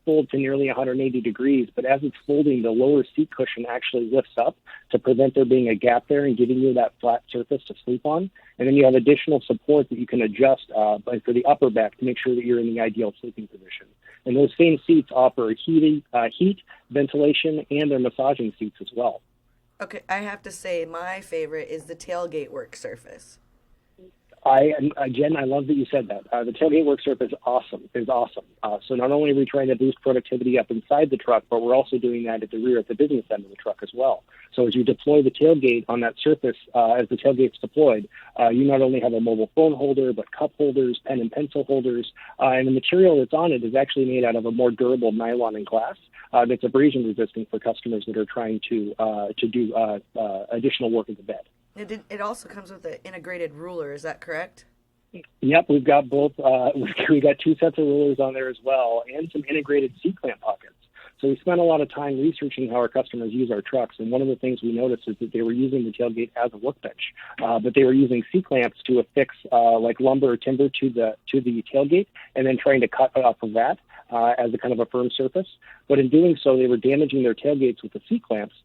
fold to nearly 180 degrees, but as it's folding, the lower seat cushion actually lifts up to prevent there being a gap there and giving you that flat surface to sleep on. And then you have additional support that you can adjust for the upper back to make sure that you're in the ideal sleeping position. And those same seats offer heat, ventilation, and they're massaging seats as well. Okay, I have to say my favorite is the tailgate work surface. Jen, I love that you said that. The tailgate work surface is awesome. So not only are we trying to boost productivity up inside the truck, but we're also doing that at the rear, at the business end of the truck as well. So as you deploy the tailgate on that surface, as the tailgate's deployed, you not only have a mobile phone holder, but cup holders, pen and pencil holders, and the material that's on it is actually made out of a more durable nylon and glass that's abrasion resistant for customers that are trying to do additional work at the bed. It also comes with an integrated ruler, is that correct? Yep, we've got both. We got 2 sets of rulers on there as well, and some integrated C-clamp pockets. So we spent a lot of time researching how our customers use our trucks, and one of the things we noticed is that they were using the tailgate as a workbench, but they were using C-clamps to affix like lumber or timber to the tailgate, and then trying to cut off of that as a kind of a firm surface. But in doing so, they were damaging their tailgates with the C-clamps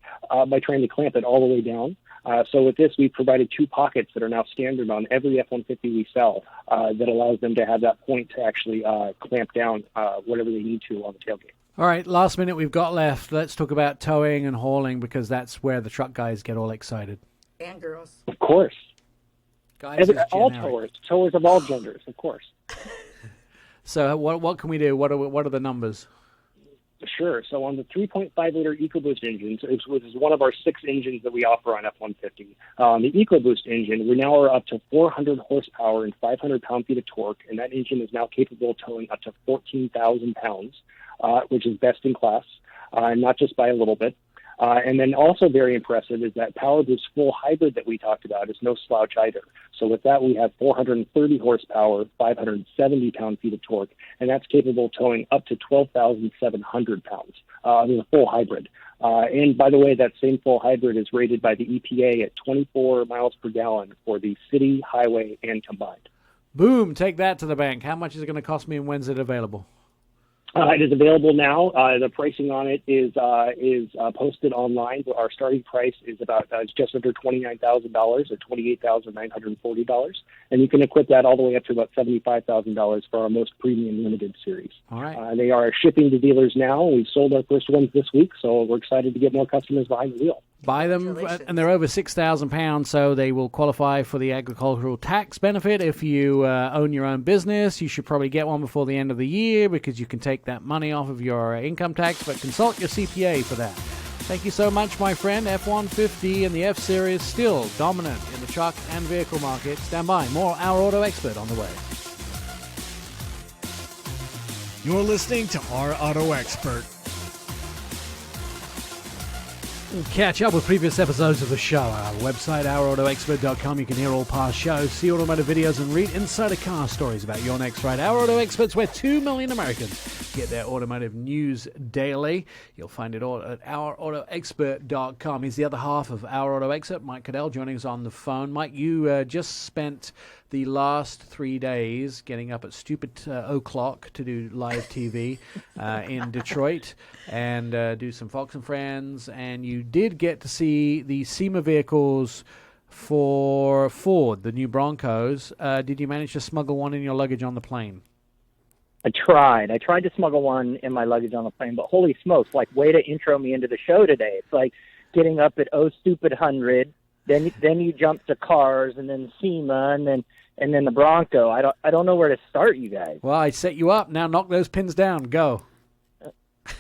by trying to clamp it all the way down. So with this, we provided 2 pockets that are now standard on every F-150 we sell that allows them to have that point to actually clamp down whatever they need to on the tailgate. All right, last minute we've got left. Let's talk about towing and hauling, because that's where the truck guys get all excited. And girls. Of course. Guys, all towers of all genders, of course. So what can we do? What are the numbers? Sure. So on the 3.5-liter EcoBoost engines, which is one of our 6 engines that we offer on F-150, the EcoBoost engine, we now are up to 400 horsepower and 500 pound-feet of torque, and that engine is now capable of towing up to 14,000 pounds, which is best in class, not just by a little bit. And then also very impressive is that PowerBoost full hybrid that we talked about is no slouch either. So with that, we have 430 horsepower, 570 pound-feet of torque, and that's capable of towing up to 12,700 pounds. It's a full hybrid. And by the way, that same full hybrid is rated by the EPA at 24 miles per gallon for the city, highway, and combined. Boom, take that to the bank. How much is it going to cost me, and when's it available? It is available now. The pricing on it is posted online. Our starting price is about just under $29,000 at $28,940, and you can equip that all the way up to about $75,000 for our most premium limited series. All right. They are shipping to dealers now. We've sold our first ones this week, so we're excited to get more customers behind the wheel. Buy them, and they're over 6,000 pounds, so they will qualify for the agricultural tax benefit. If you own your own business, you should probably get one before the end of the year, because you can take that money off of your income tax, but consult your CPA for that. Thank you so much, my friend. F-150 and the F-Series still dominant in the truck and vehicle market. Stand by. More Our Auto Expert on the way. You're listening to Our Auto Expert. Catch up with previous episodes of the show at our website, ourautoexpert.com. You can hear all past shows, see automotive videos, and read insider car stories about your next ride. Our Auto Experts, where 2 million Americans get their automotive news daily. You'll find it all at ourautoexpert.com. He's the other half of Our Auto Expert, Mike Caudill, joining us on the phone. Mike, you just spent the last 3 days getting up at stupid o'clock to do live TV in Detroit and do some Fox and Friends, and you did get to see the SEMA vehicles for Ford, the new Broncos. Did you manage to smuggle one in your luggage on the plane? I tried to smuggle one in my luggage on the plane, but holy smokes, like, way to intro me into the show today. It's like getting up at stupid 100, then you jump to cars, and then SEMA, and then the Bronco. I don't know where to start, you guys. Well, I set you up. Now knock those pins down. Go.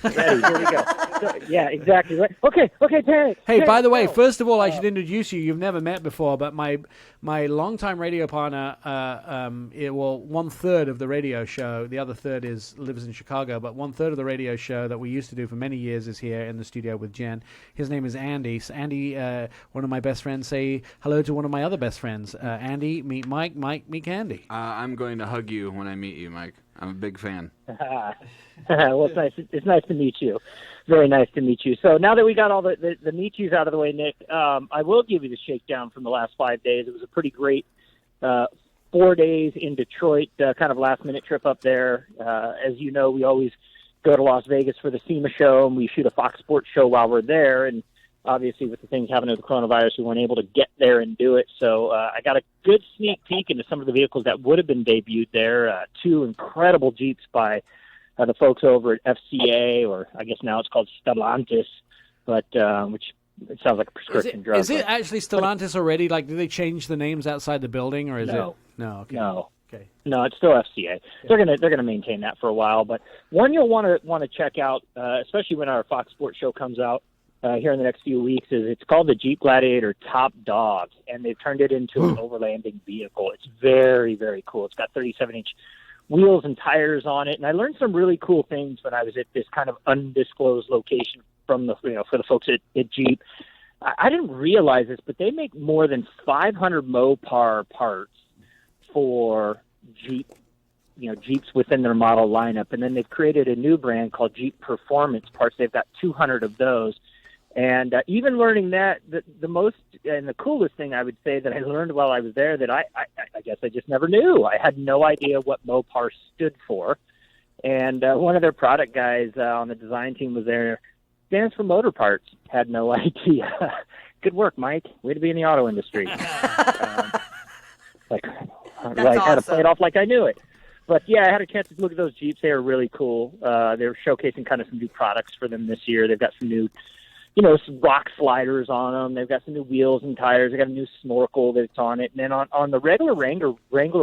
Ready, here we go. So, yeah, exactly. Right. Okay, Terry. Hey, by the way, first of all, I should introduce you. You've never met before, but my longtime radio partner, 1/3 of the radio show, the other third lives in Chicago, but 1/3 of the radio show that we used to do for many years is here in the studio with Jen. His name is Andy. So Andy, one of my best friends, say hello to one of my other best friends. Andy, meet Mike. Mike, meet Andy. I'm going to hug you when I meet you, Mike. I'm a big fan. Well, it's nice. It's nice to meet you. Very nice to meet you. So now that we got all the meet yous out of the way, Nick, I will give you the shakedown from the last 5 days. It was a pretty great 4 days in Detroit, kind of last-minute trip up there. As you know, we always go to Las Vegas for the SEMA show, and we shoot a Fox Sports show while we're there. And obviously, with the things happening with the coronavirus, we weren't able to get there and do it. So I got a good sneak peek into some of the vehicles that would have been debuted there. 2 incredible Jeeps by the folks over at FCA, or I guess now it's called Stellantis, but which it sounds like a prescription drug. Is it actually Stellantis already? Like, do they change the names outside the building, or is it? No. Okay. No. Okay. No, it's still FCA. Yeah. They're gonna maintain that for a while. But one you'll want to check out, especially when our Fox Sports show comes out here in the next few weeks, is it's called the Jeep Gladiator Top Dog, and they've turned it into an overlanding vehicle. It's very, very cool. It's got 37-inch wheels and tires on it, and I learned some really cool things when I was at this kind of undisclosed location from the for the folks at Jeep. I didn't realize this, but they make more than 500 Mopar parts for Jeep, Jeeps within their model lineup, and then they've created a new brand called Jeep Performance Parts. They've got 200 of those. And even learning that, the most and the coolest thing I would say that I learned while I was there that I guess I just never knew. I had no idea what Mopar stood for. And one of their product guys on the design team was there. Stands for Motor Parts. Had no idea. Good work, Mike. Way to be in the auto industry. I had to play it off like I knew it. But, yeah, I had a chance to look at those Jeeps. They were really cool. They were showcasing kind of some new products for them this year. They've got some new some rock sliders on them. They've got some new wheels and tires. They've got a new snorkel that's on it. And then on the regular Wrangler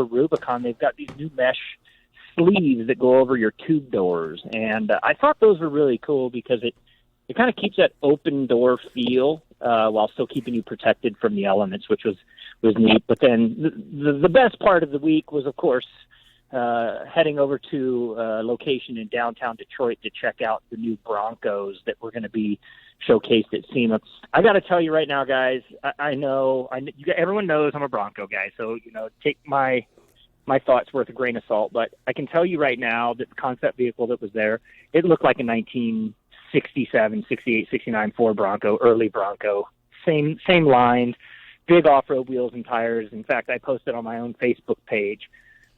Rubicon, they've got these new mesh sleeves that go over your tube doors. And I thought those were really cool because it kind of keeps that open door feel while still keeping you protected from the elements, which was neat. But then the best part of the week was, of course, heading over to a location in downtown Detroit to check out the new Broncos that were going to be showcased at SEMA. I got to tell you right now, guys, I know everyone knows I'm a Bronco guy, so take my thoughts with a grain of salt. But I can tell you right now that the concept vehicle that was there, it looked like a 1967, 68, 69 Ford Bronco, early Bronco, same line, big off-road wheels and tires. In fact, I posted on my own Facebook page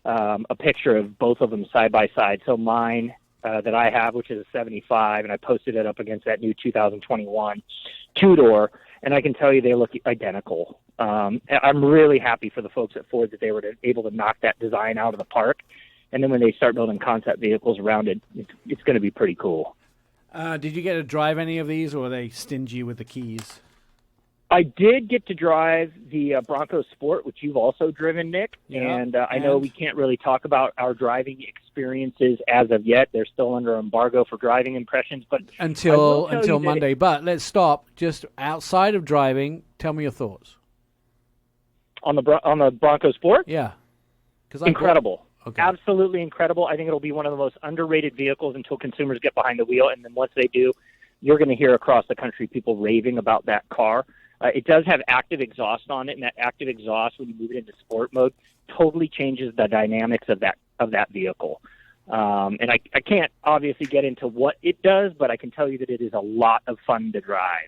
a picture of both of them side by side. So mine that I have, which is a 75, and I posted it up against that new 2021 two-door, and I can tell you they look identical. I'm really happy for the folks at Ford that they were able to knock that design out of the park, and then when they start building concept vehicles around it, it's going to be pretty cool. Did you get to drive any of these, or were they stingy with the keys? I did get to drive the Bronco Sport, which you've also driven, Nick. Yeah, and I know we can't really talk about our driving experiences as of yet. They're still under embargo for driving impressions, but until Monday. But let's stop. Just outside of driving, tell me your thoughts on the Bronco Sport. Yeah, incredible. Okay. Absolutely incredible. I think it'll be one of the most underrated vehicles until consumers get behind the wheel, and then once they do, you're going to hear across the country people raving about that car. It does have active exhaust on it, and that active exhaust, when you move it into sport mode, totally changes the dynamics of that vehicle. And I can't obviously get into what it does, but I can tell you that it is a lot of fun to drive.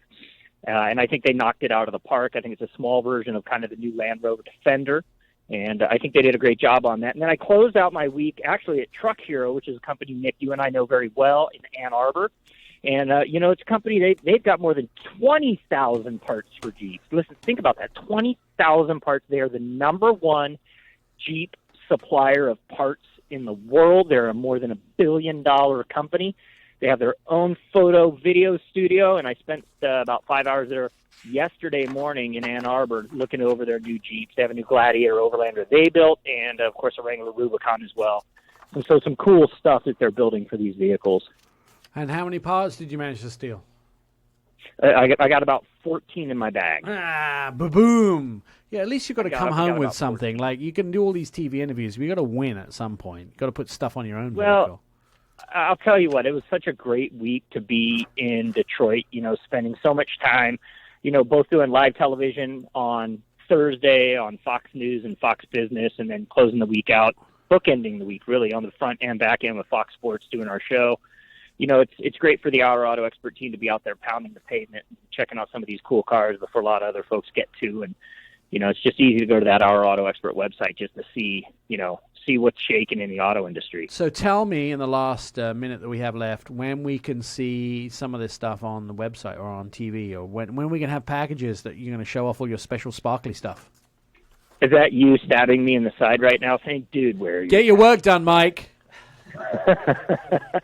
And I think they knocked it out of the park. I think it's a small version of kind of the new Land Rover Defender, and I think they did a great job on that. And then I closed out my week actually at Truck Hero, which is a company, Nick, you and I know very well, in Ann Arbor. And, it's a company, they've got more than 20,000 parts for Jeeps. Listen, think about that, 20,000 parts. They are the number one Jeep supplier of parts in the world. They're a more than $1 billion company. They have their own photo video studio, and I spent about 5 hours there yesterday morning in Ann Arbor looking over their new Jeeps. They have a new Gladiator Overlander they built, and, of course, a Wrangler Rubicon as well. And so some cool stuff that they're building for these vehicles. And how many parts did you manage to steal? I got about 14 in my bag. Boom! Yeah, at least you've got to come home with something. 14. Like, you can do all these TV interviews, but you've got to win at some point. You've got to put stuff on your own vehicle. I'll tell you what, it was such a great week to be in Detroit, spending so much time, both doing live television on Thursday on Fox News and Fox Business, and then closing the week out, bookending the week, really, on the front and back end with Fox Sports doing our show. It's great for the Our Auto Expert team to be out there pounding the pavement, and checking out some of these cool cars before a lot of other folks get to. And, it's just easy to go to that Our Auto Expert website just to see what's shaking in the auto industry. So tell me in the last minute that we have left when we can see some of this stuff on the website or on TV, or when we can have packages that you're going to show off all your special sparkly stuff. Is that you stabbing me in the side right now saying, dude, where are you? Get your work done, Mike.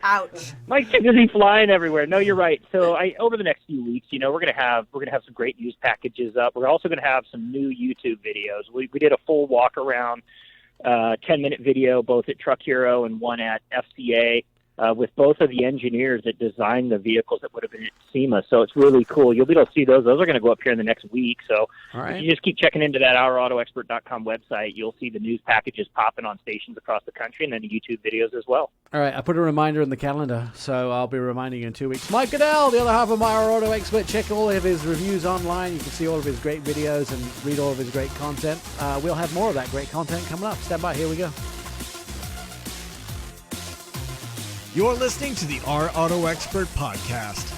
Ouch. Mike's too busy flying everywhere. No, you're right. So over the next few weeks, we're gonna have some great news packages up. We're also gonna have some new YouTube videos. We did a full walk around 10-minute video, both at Truck Hero and one at FCA, with both of the engineers that designed the vehicles that would have been at SEMA. So it's really cool. You'll be able to see those. Those are going to go up here in the next week. So if you just keep checking into that OurAutoExpert.com website, you'll see the news packages popping on stations across the country, and then the YouTube videos as well. All right, I put a reminder in the calendar, so I'll be reminding you in 2 weeks. Mike Caudill, the other half of Our Auto Expert. Check all of his reviews online. You can see all of his great videos and read all of his great content. We'll have more of that great content coming up. Stand by. Here we go. You're listening to the Our Auto Expert podcast.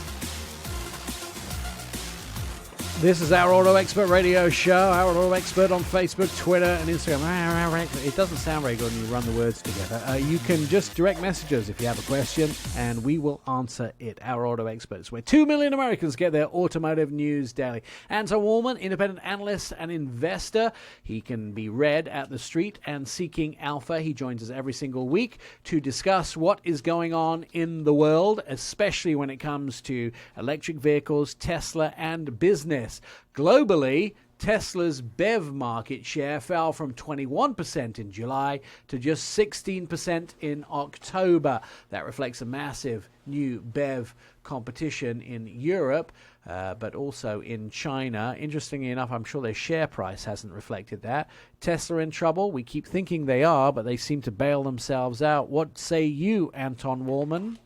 This is Our Auto Expert radio show. Our Auto Expert on Facebook, Twitter, and Instagram. It doesn't sound very good when you run the words together. You can just direct message us if you have a question, and we will answer it. Our Auto Experts, where 2 million Americans get their automotive news daily. Anton Wahlman, independent analyst and investor. He can be read at the street and Seeking Alpha. He joins us every single week to discuss what is going on in the world, especially when it comes to electric vehicles, Tesla, and business. Globally, Tesla's BEV market share fell from 21% in July to just 16% in October. That reflects a massive new BEV competition in Europe, but also in China. Interestingly enough, I'm sure their share price hasn't reflected that. Tesla in trouble. We keep thinking they are, but they seem to bail themselves out. What say you, Anton Wahlman?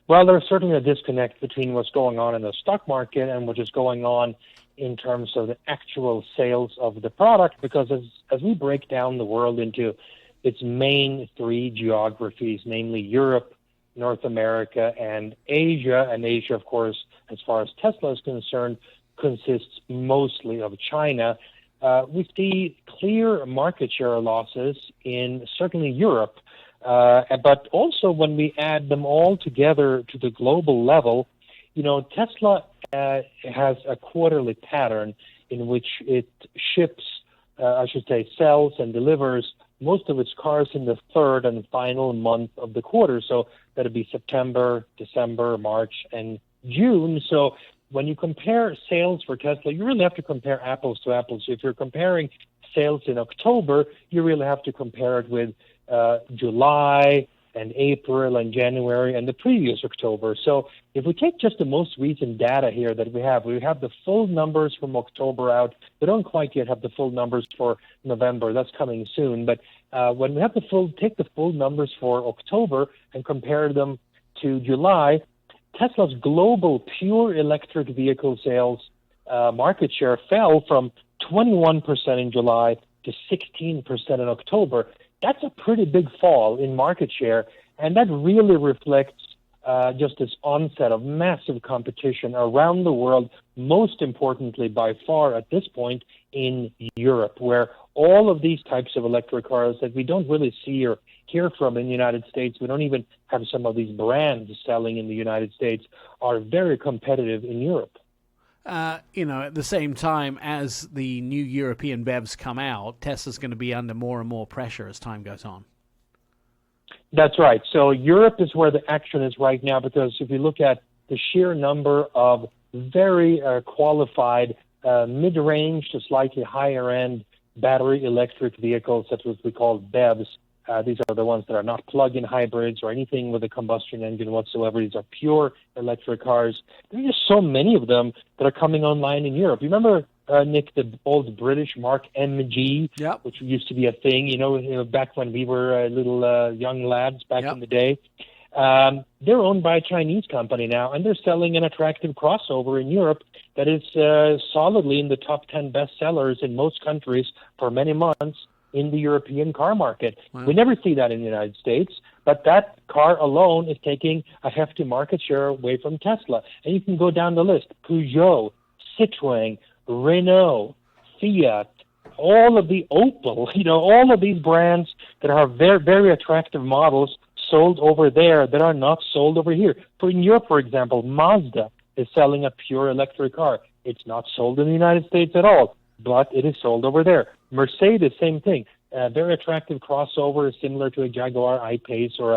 Well, there's certainly a disconnect between what's going on in the stock market and what is going on in terms of the actual sales of the product, because as we break down the world into its main three geographies, namely Europe, North America, and Asia, of course, as far as Tesla is concerned, consists mostly of China, we see clear market share losses in certainly Europe. But also when we add them all together to the global level, Tesla has a quarterly pattern in which it sells and delivers most of its cars in the third and final month of the quarter. So that'd be September, December, March, and June. So when you compare sales for Tesla, you really have to compare apples to apples. So if you're comparing sales in October, you really have to compare it with July and April and January and the previous October. So if we take just the most recent data here that we have the full numbers from October out. We don't quite yet have the full numbers for November. That's coming soon. But when we have take the full numbers for October and compare them to July, Tesla's global pure electric vehicle sales market share fell from 21% in July to 16% in October. That's a pretty big fall in market share, and that really reflects just this onset of massive competition around the world, most importantly by far at this point in Europe, where all of these types of electric cars that we don't really see or hear from in the United States, we don't even have some of these brands selling in the United States, are very competitive in Europe. At the same time as the new European BEVs come out, Tesla's going to be under more and more pressure as time goes on. That's right. So Europe is where the action is right now, because if you look at the sheer number of very qualified mid-range to slightly higher-end battery electric vehicles, that's what we call BEVs. These are the ones that are not plug-in hybrids or anything with a combustion engine whatsoever. These are pure electric cars. There are just so many of them that are coming online in Europe. You remember, Nick, the old British mark Amg, which used to be a thing, back when we were little young lads back in the day. They're owned by a Chinese company now, and they're selling an attractive crossover in Europe that is solidly in the top 10 bestsellers in most countries for many months in the European car market. Wow. We never see that in the United States, but that car alone is taking a hefty market share away from Tesla. And you can go down the list. Peugeot, Citroën, Renault, Fiat, all of the Opel, all of these brands that are very, very attractive models sold over there that are not sold over here. In Europe, for example, Mazda is selling a pure electric car. It's not sold in the United States at all, but it is sold over there. Mercedes, same thing. very attractive crossover, similar to a Jaguar I-Pace or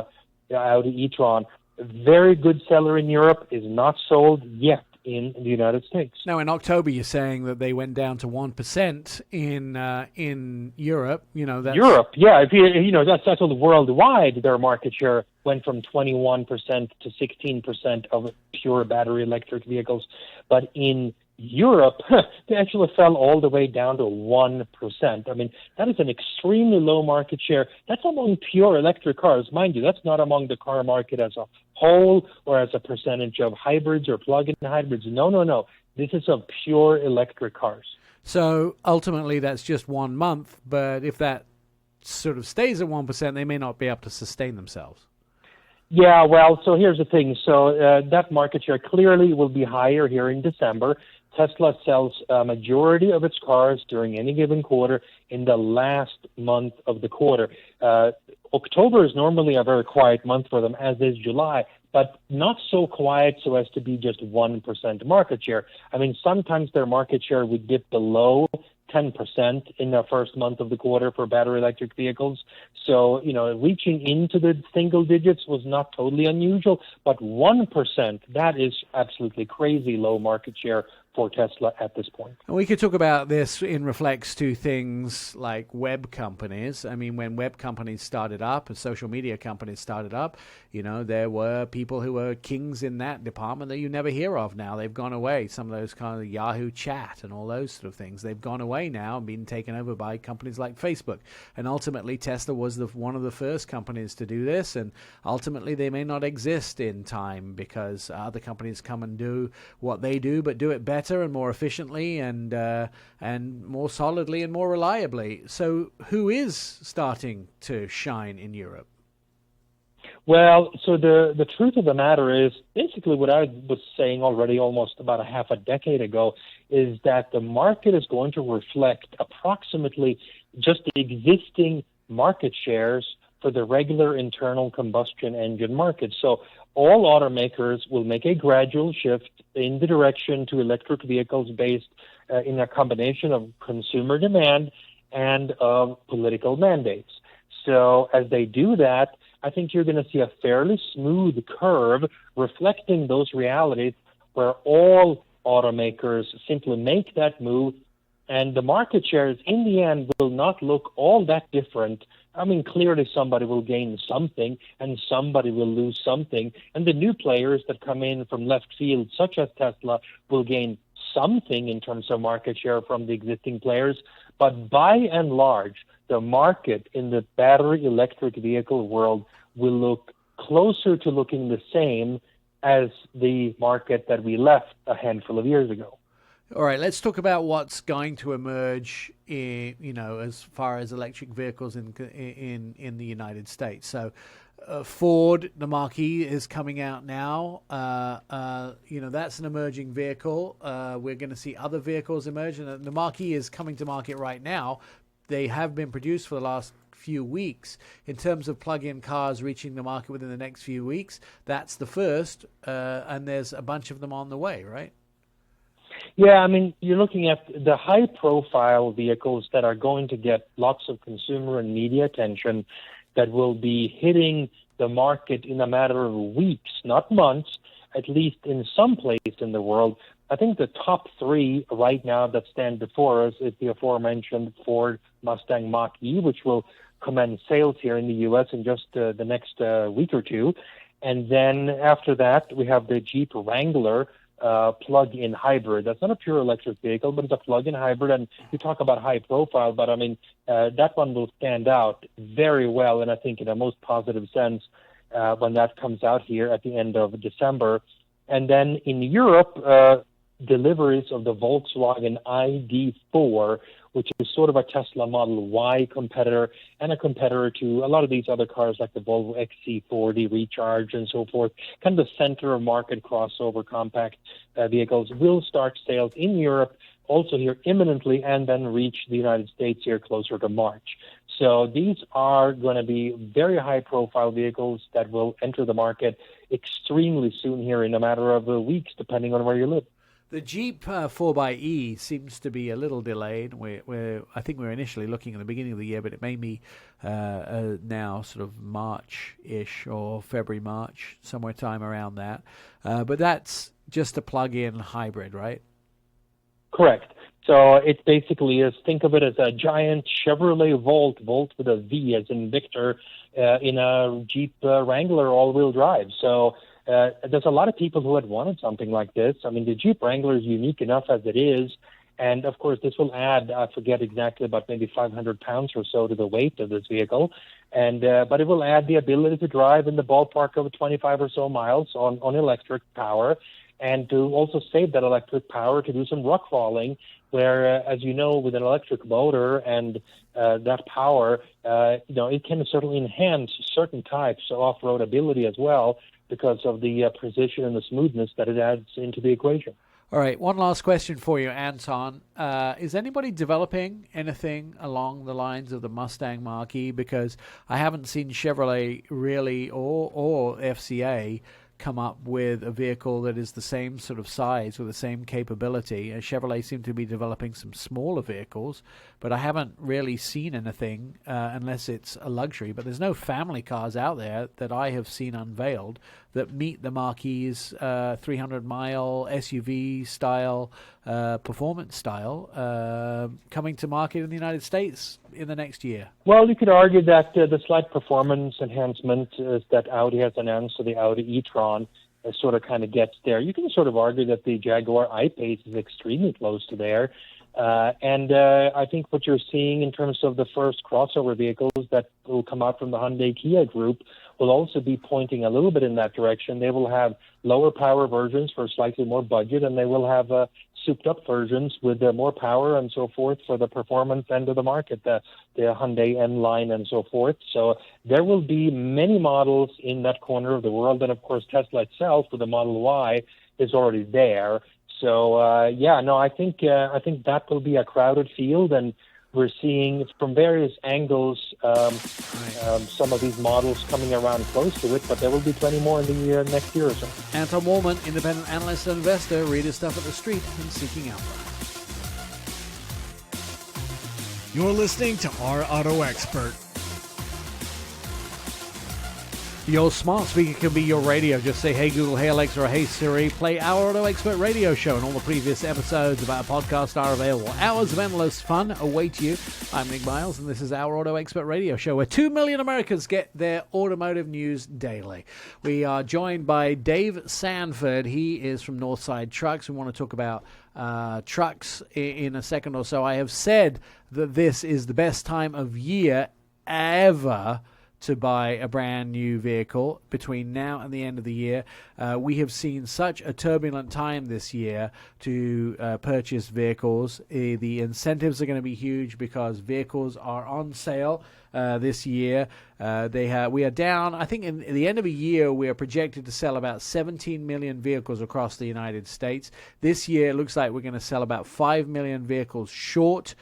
a Audi e-tron. Very good seller in Europe, is not sold yet in the United States. Now, in October, you're saying that they went down to 1% in Europe. That's... Europe, yeah. That's all worldwide. Their market share went from 21% to 16% of pure battery electric vehicles. But in Europe, they actually fell all the way down to 1%. I mean, that is an extremely low market share. That's among pure electric cars. Mind you, that's not among the car market as a whole or as a percentage of hybrids or plug-in hybrids. No. This is of pure electric cars. So ultimately, that's just 1 month. But if that sort of stays at 1%, they may not be able to sustain themselves. Yeah, well, so here's the thing. So that market share clearly will be higher here in December. Tesla sells a majority of its cars during any given quarter in the last month of the quarter. October is normally a very quiet month for them, as is July, but not so quiet so as to be just 1% market share. I mean, sometimes their market share would dip below 10% in the first month of the quarter for battery electric vehicles. So, reaching into the single digits was not totally unusual, but 1%, that is absolutely crazy low market share for Tesla at this point. And we could talk about this in reflex to things like web companies. I mean, when web companies started up and social media companies started up, there were people who were kings in that department that you never hear of now. They've gone away. Some of those kind of Yahoo chat and all those sort of things, they've gone away now and been taken over by companies like Facebook. And ultimately, Tesla was one of the first companies to do this. And ultimately, they may not exist in time because other companies come and do what they do, but do it better and more efficiently and more solidly and more reliably. So who is starting to shine in Europe? Well, so the truth of the matter is basically what I was saying already almost about a half a decade ago is that the market is going to reflect approximately just the existing market shares for the regular internal combustion engine market. So all automakers will make a gradual shift in the direction to electric vehicles based in a combination of consumer demand and of political mandates. So as they do that, I think you're going to see a fairly smooth curve reflecting those realities where all automakers simply make that move, and the market shares in the end will not look all that different. I mean, clearly somebody will gain something and somebody will lose something, and the new players that come in from left field, such as Tesla, will gain something in terms of market share from the existing players. But by and large, the market in the battery electric vehicle world will look closer to looking the same as the market that we left a handful of years ago. All right, let's talk about what's going to emerge as far as electric vehicles in the United States. So Ford, the Mach-E is coming out now. That's an emerging vehicle. We're going to see other vehicles emerge. And the Mach-E is coming to market right now. They have been produced for the last few weeks. In terms of plug-in cars reaching the market within the next few weeks, that's the first, and there's a bunch of them on the way, right? Yeah, I mean, you're looking at the high-profile vehicles that are going to get lots of consumer and media attention that will be hitting the market in a matter of weeks, not months, at least in some place in the world. I think the top three right now that stand before us is the aforementioned Ford Mustang Mach-E, which will commence sales here in the U.S. in just the next week or two. And then after that, we have the Jeep Wrangler plug-in hybrid. That's not a pure electric vehicle, but it's a plug-in hybrid. And you talk about high profile, but I mean, that one will stand out very well, and I think in a most positive sense when that comes out here at the end of December. And then in Europe, deliveries of the Volkswagen ID.4, which is sort of a Tesla Model Y competitor and a competitor to a lot of these other cars like the Volvo XC40 Recharge and so forth, kind of the center of market crossover compact vehicles, will start sales in Europe also here imminently and then reach the United States here closer to March. So these are going to be very high-profile vehicles that will enter the market extremely soon here in a matter of weeks, depending on where you live. The Jeep 4xe seems to be a little delayed. I think we were initially looking at the beginning of the year, but it may be now sort of March-ish or February, March, somewhere time around that. But that's just a plug-in hybrid, right? Correct. So it basically is, think of it as a giant Chevrolet Volt with a V as in Victor, in a Jeep Wrangler all-wheel drive. So there's a lot of people who had wanted something like this. I mean, the Jeep Wrangler is unique enough as it is. And, of course, this will add, I forget exactly, about maybe 500 pounds or so to the weight of this vehicle. And but it will add the ability to drive in the ballpark of 25 or so miles on electric power, and to also save that electric power to do some rock crawling, where, as you know, with an electric motor and that power, it can certainly enhance certain types of off-road ability as well, because of the precision and the smoothness that it adds into the equation. All right, one last question for you, Anton. Is anybody developing anything along the lines of the Mustang Mach-E? Because I haven't seen Chevrolet really or FCA come up with a vehicle that is the same sort of size with the same capability. Chevrolet seem to be developing some smaller vehicles, but I haven't really seen anything unless it's a luxury. But there's no family cars out there that I have seen unveiled that meet the Mach-E's 300-mile SUV style, performance style, coming to market in the United States in the next year. Well, you could argue that the slight performance enhancement that Audi has announced, so the Audi e-tron, sort of kind of gets there. You can sort of argue that the Jaguar I-Pace is extremely close to there. And I think what you're seeing in terms of the first crossover vehicles that will come out from the Hyundai Kia group will also be pointing a little bit in that direction. They will have lower power versions for slightly more budget, and they will have souped up versions with more power and so forth for the performance end of the market, the Hyundai N line and so forth. So there will be many models in that corner of the world, and of course Tesla itself with the Model Y is already there. So I think that will be a crowded field, and we're seeing from various angles some of these models coming around close to it, but there will be plenty more in the next year or so. Anton Wahlman, independent analyst and investor, read his stuff at the street and Seeking Alpha. You're listening to Our Auto Expert. Your smart speaker can be your radio. Just say, hey Google, hey Alexa, or hey Siri, play Our Auto Expert radio show. And all the previous episodes of our podcast are available. Hours of endless fun await you. I'm Nick Miles, and this is Our Auto Expert radio show, where 2 million Americans get their automotive news daily. We are joined by Dave Sanford. He is from Northside Trucks. We want to talk about trucks in a second or so. I have said that this is the best time of year ever to buy a brand new vehicle between now and the end of the year. We have seen such a turbulent time this year to purchase vehicles. The incentives are going to be huge because vehicles are on sale this year. We are down, I think in the end of a year, we are projected to sell about 17 million vehicles across the United States. This year, it looks like we're going to sell about 5 million vehicles short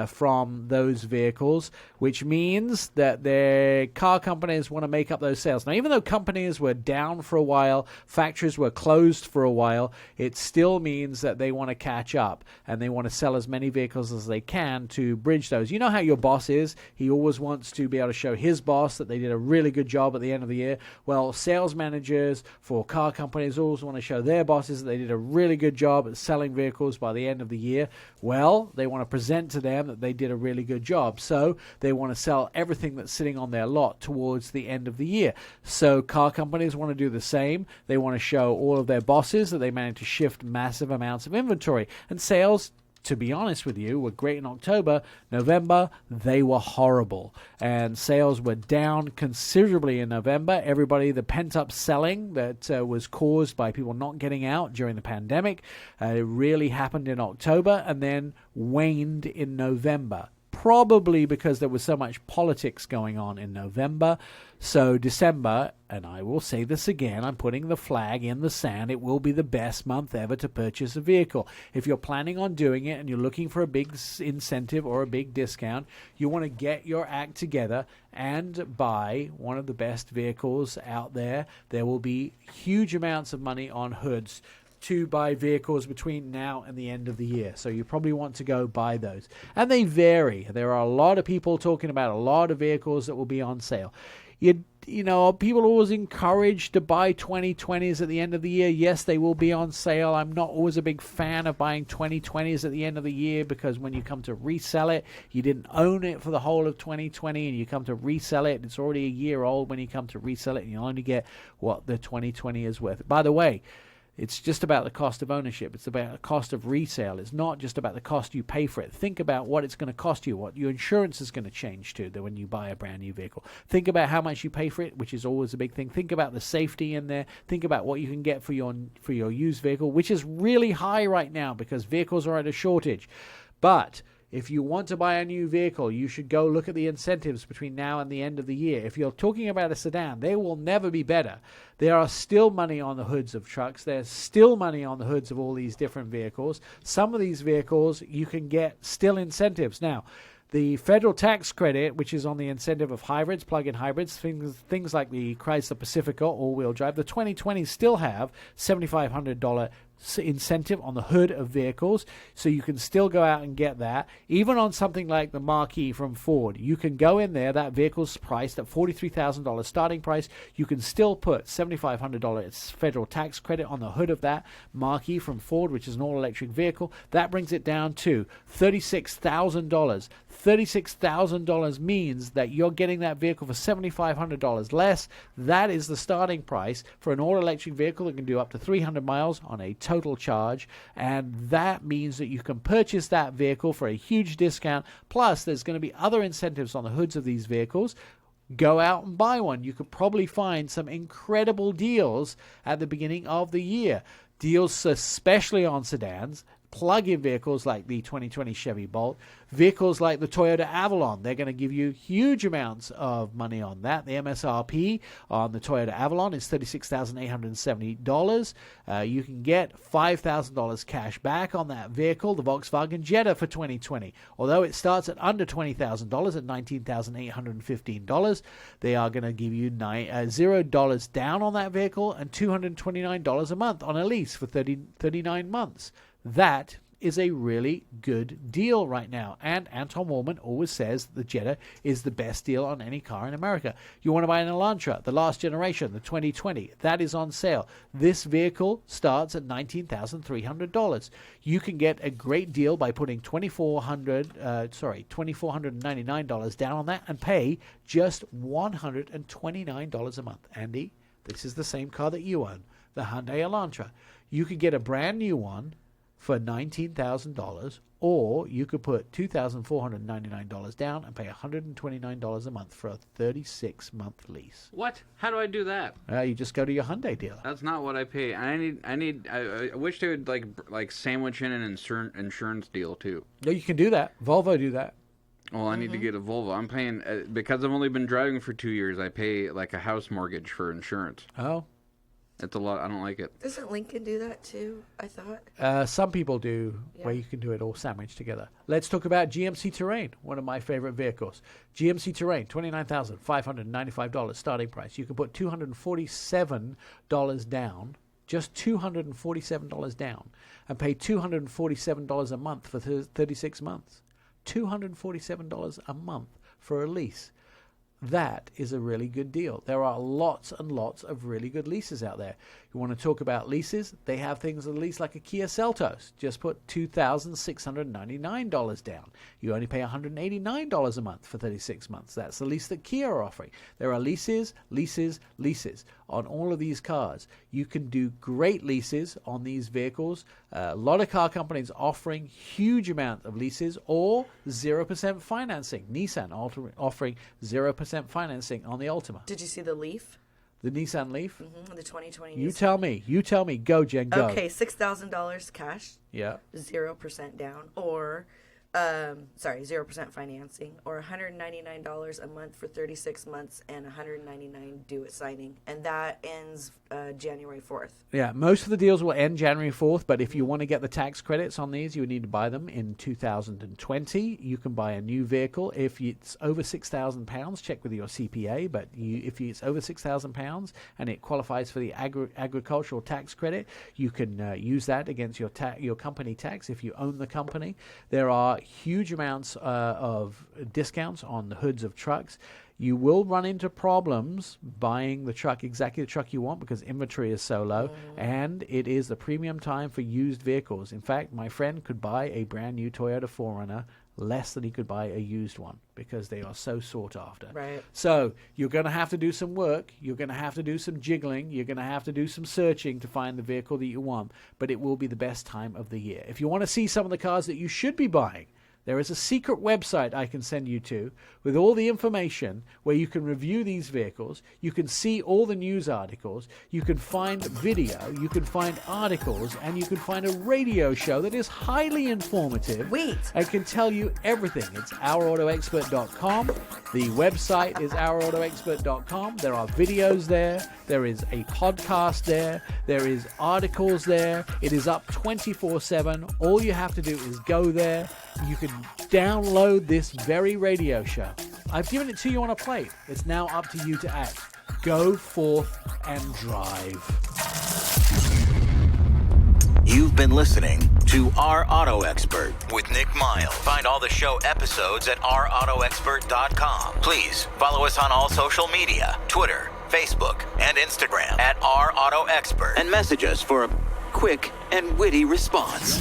from those vehicles, which means that the car companies want to make up those sales. Now, even though companies were down for a while, factories were closed for a while, it still means that they want to catch up and they want to sell as many vehicles as they can to bridge those. You know how your boss is. He always wants to be able to show his boss that they did a really good job at the end of the year. Well, sales managers for car companies always want to show their bosses that they did a really good job at selling vehicles by the end of the year. Well, they want to present to them that they did a really good job. So they want to sell everything that's sitting on their lot towards the end of the year. So car companies want to do the same. They want to show all of their bosses that they managed to shift massive amounts of inventory. And sales, to be honest with you, were great in October. November, they were horrible. And sales were down considerably in November. The pent-up selling that was caused by people not getting out during the pandemic, it really happened in October and then waned in November. Probably because there was so much politics going on in November. So December, and I will say this again, I'm putting the flag in the sand, it will be the best month ever to purchase a vehicle. If you're planning on doing it and you're looking for a big incentive or a big discount, you want to get your act together and buy one of the best vehicles out there. There will be huge amounts of money on hoods to buy vehicles between now and the end of the year. So you probably want to go buy those. And they vary. There are a lot of people talking about a lot of vehicles that will be on sale. You know, people are always encouraged to buy 2020s at the end of the year. Yes, they will be on sale. I'm not always a big fan of buying 2020s at the end of the year because when you come to resell it, you didn't own it for the whole of 2020 and you come to resell it. It's already a year old when you come to resell it and you only get what the 2020 is worth. By the way, it's just about the cost of ownership. It's about the cost of resale. It's not just about the cost you pay for it. Think about what it's going to cost you, what your insurance is going to change to when you buy a brand new vehicle. Think about how much you pay for it, which is always a big thing. Think about the safety in there. Think about what you can get for your used vehicle, which is really high right now because vehicles are at a shortage. But if you want to buy a new vehicle, you should go look at the incentives between now and the end of the year. If you're talking about a sedan, they will never be better. There are still money on the hoods of trucks. There's still money on the hoods of all these different vehicles. Some of these vehicles, you can get still incentives. Now, the federal tax credit, which is on the incentive of hybrids, plug-in hybrids, things like the Chrysler Pacifica all-wheel drive, the 2020s still have $7,500 incentive on the hood of vehicles, so you can still go out and get that. Even on something like the Mach-E from Ford, you can go in there, that vehicle's priced at $43,000 starting price, you can still put $7,500 federal tax credit on the hood of that Mach-E from Ford, which is an all-electric vehicle. That brings it down to $36,000. $36,000 means that you're getting that vehicle for $7,500 less. That is the starting price for an all-electric vehicle that can do up to 300 miles on a total charge, and that means that you can purchase that vehicle for a huge discount. Plus, there's going to be other incentives on the hoods of these vehicles. Go out and buy one. You could probably find some incredible deals at the beginning of the year. Deals especially on sedans, plug-in vehicles like the 2020 Chevy Bolt, vehicles like the Toyota Avalon. They're going to give you huge amounts of money on that. The MSRP on the Toyota Avalon is $36,870. You can get $5,000 cash back on that vehicle. The Volkswagen Jetta for 2020, although it starts at under $20,000 at $19,815, they are going to give you $0 down on that vehicle and $229 a month on a lease for 39 months. That is a really good deal right now. And Anton Wahlman always says the Jetta is the best deal on any car in America. You want to buy an Elantra, the last generation, the 2020, that is on sale. This vehicle starts at $19,300. You can get a great deal by putting $2,499 down on that and pay just $129 a month. Andy, this is the same car that you own, the Hyundai Elantra. You could get a brand new one for $19,000, or you could put $2,499 down and pay $129 a month for a 36-month lease. What? How do I do that? You just go to your Hyundai dealer. That's not what I pay. I wish they would like sandwich in an insurance deal too. No, you can do that. Volvo do that. Well, I need to get a Volvo. I'm paying because I've only been driving for 2 years. I pay like a house mortgage for insurance. Oh. It's a lot. I don't like it. Doesn't Lincoln do that too, I thought? Some people do, where you can do it all sandwiched together. Let's talk about GMC Terrain, one of my favorite vehicles. GMC Terrain, $29,595 starting price. You can put $247 down, just $247 down, and pay $247 a month for 36 months. $247 a month for a lease. That is a really good deal. There are lots and lots of really good leases out there. You want to talk about leases? They have things that lease like a Kia Seltos. Just put $2,699 down. You only pay $189 a month for 36 months. That's the lease that Kia are offering. There are leases on all of these cars. You can do great leases on these vehicles. A lot of car companies offering huge amount of leases or 0% financing. Nissan offering 0% financing on the Altima. Did you see the Leaf? The Nissan Leaf? Mm-hmm, the 2020 You Nissan. tell me. Go, Jen, go. Okay, $6,000 cash. Yeah. 0% down. Or 0% financing, or $199 a month for 36 months and $199 due at signing. And that ends January 4th. Yeah, most of the deals will end January 4th, but if you want to get the tax credits on these, you would need to buy them in 2020. You can buy a new vehicle. If it's over £6,000, check with your CPA, but if it's over £6,000 and it qualifies for the agricultural tax credit, you can use that against your company tax if you own the company. There are huge amounts of discounts on the hoods of trucks. You will run into problems buying the truck, exactly the truck you want, because inventory is so low, and it is the premium time for used vehicles. In fact, my friend could buy a brand new Toyota 4Runner less than he could buy a used one because they are so sought after. Right. So you're going to have to do some work. You're going to have to do some jiggling. You're going to have to do some searching to find the vehicle that you want, but it will be the best time of the year. If you want to see some of the cars that you should be buying, there is a secret website I can send you to with all the information where you can review these vehicles. You can see all the news articles. You can find video. You can find articles. And you can find a radio show that is highly informative. And can tell you everything. It's OurAutoExpert.com. The website is OurAutoExpert.com. There are videos there. There is a podcast there. There is articles there. It is up 24/7. All you have to do is go there. You can download this very radio show. I've given it to you on a plate. It's now up to you to act. Go forth and drive. You've been listening to Our Auto Expert with Nick Miles. Find all the show episodes at OurAutoExpert.com. Please follow us on all social media, Twitter, Facebook, and Instagram at Our Auto Expert, and message us for a quick and witty response.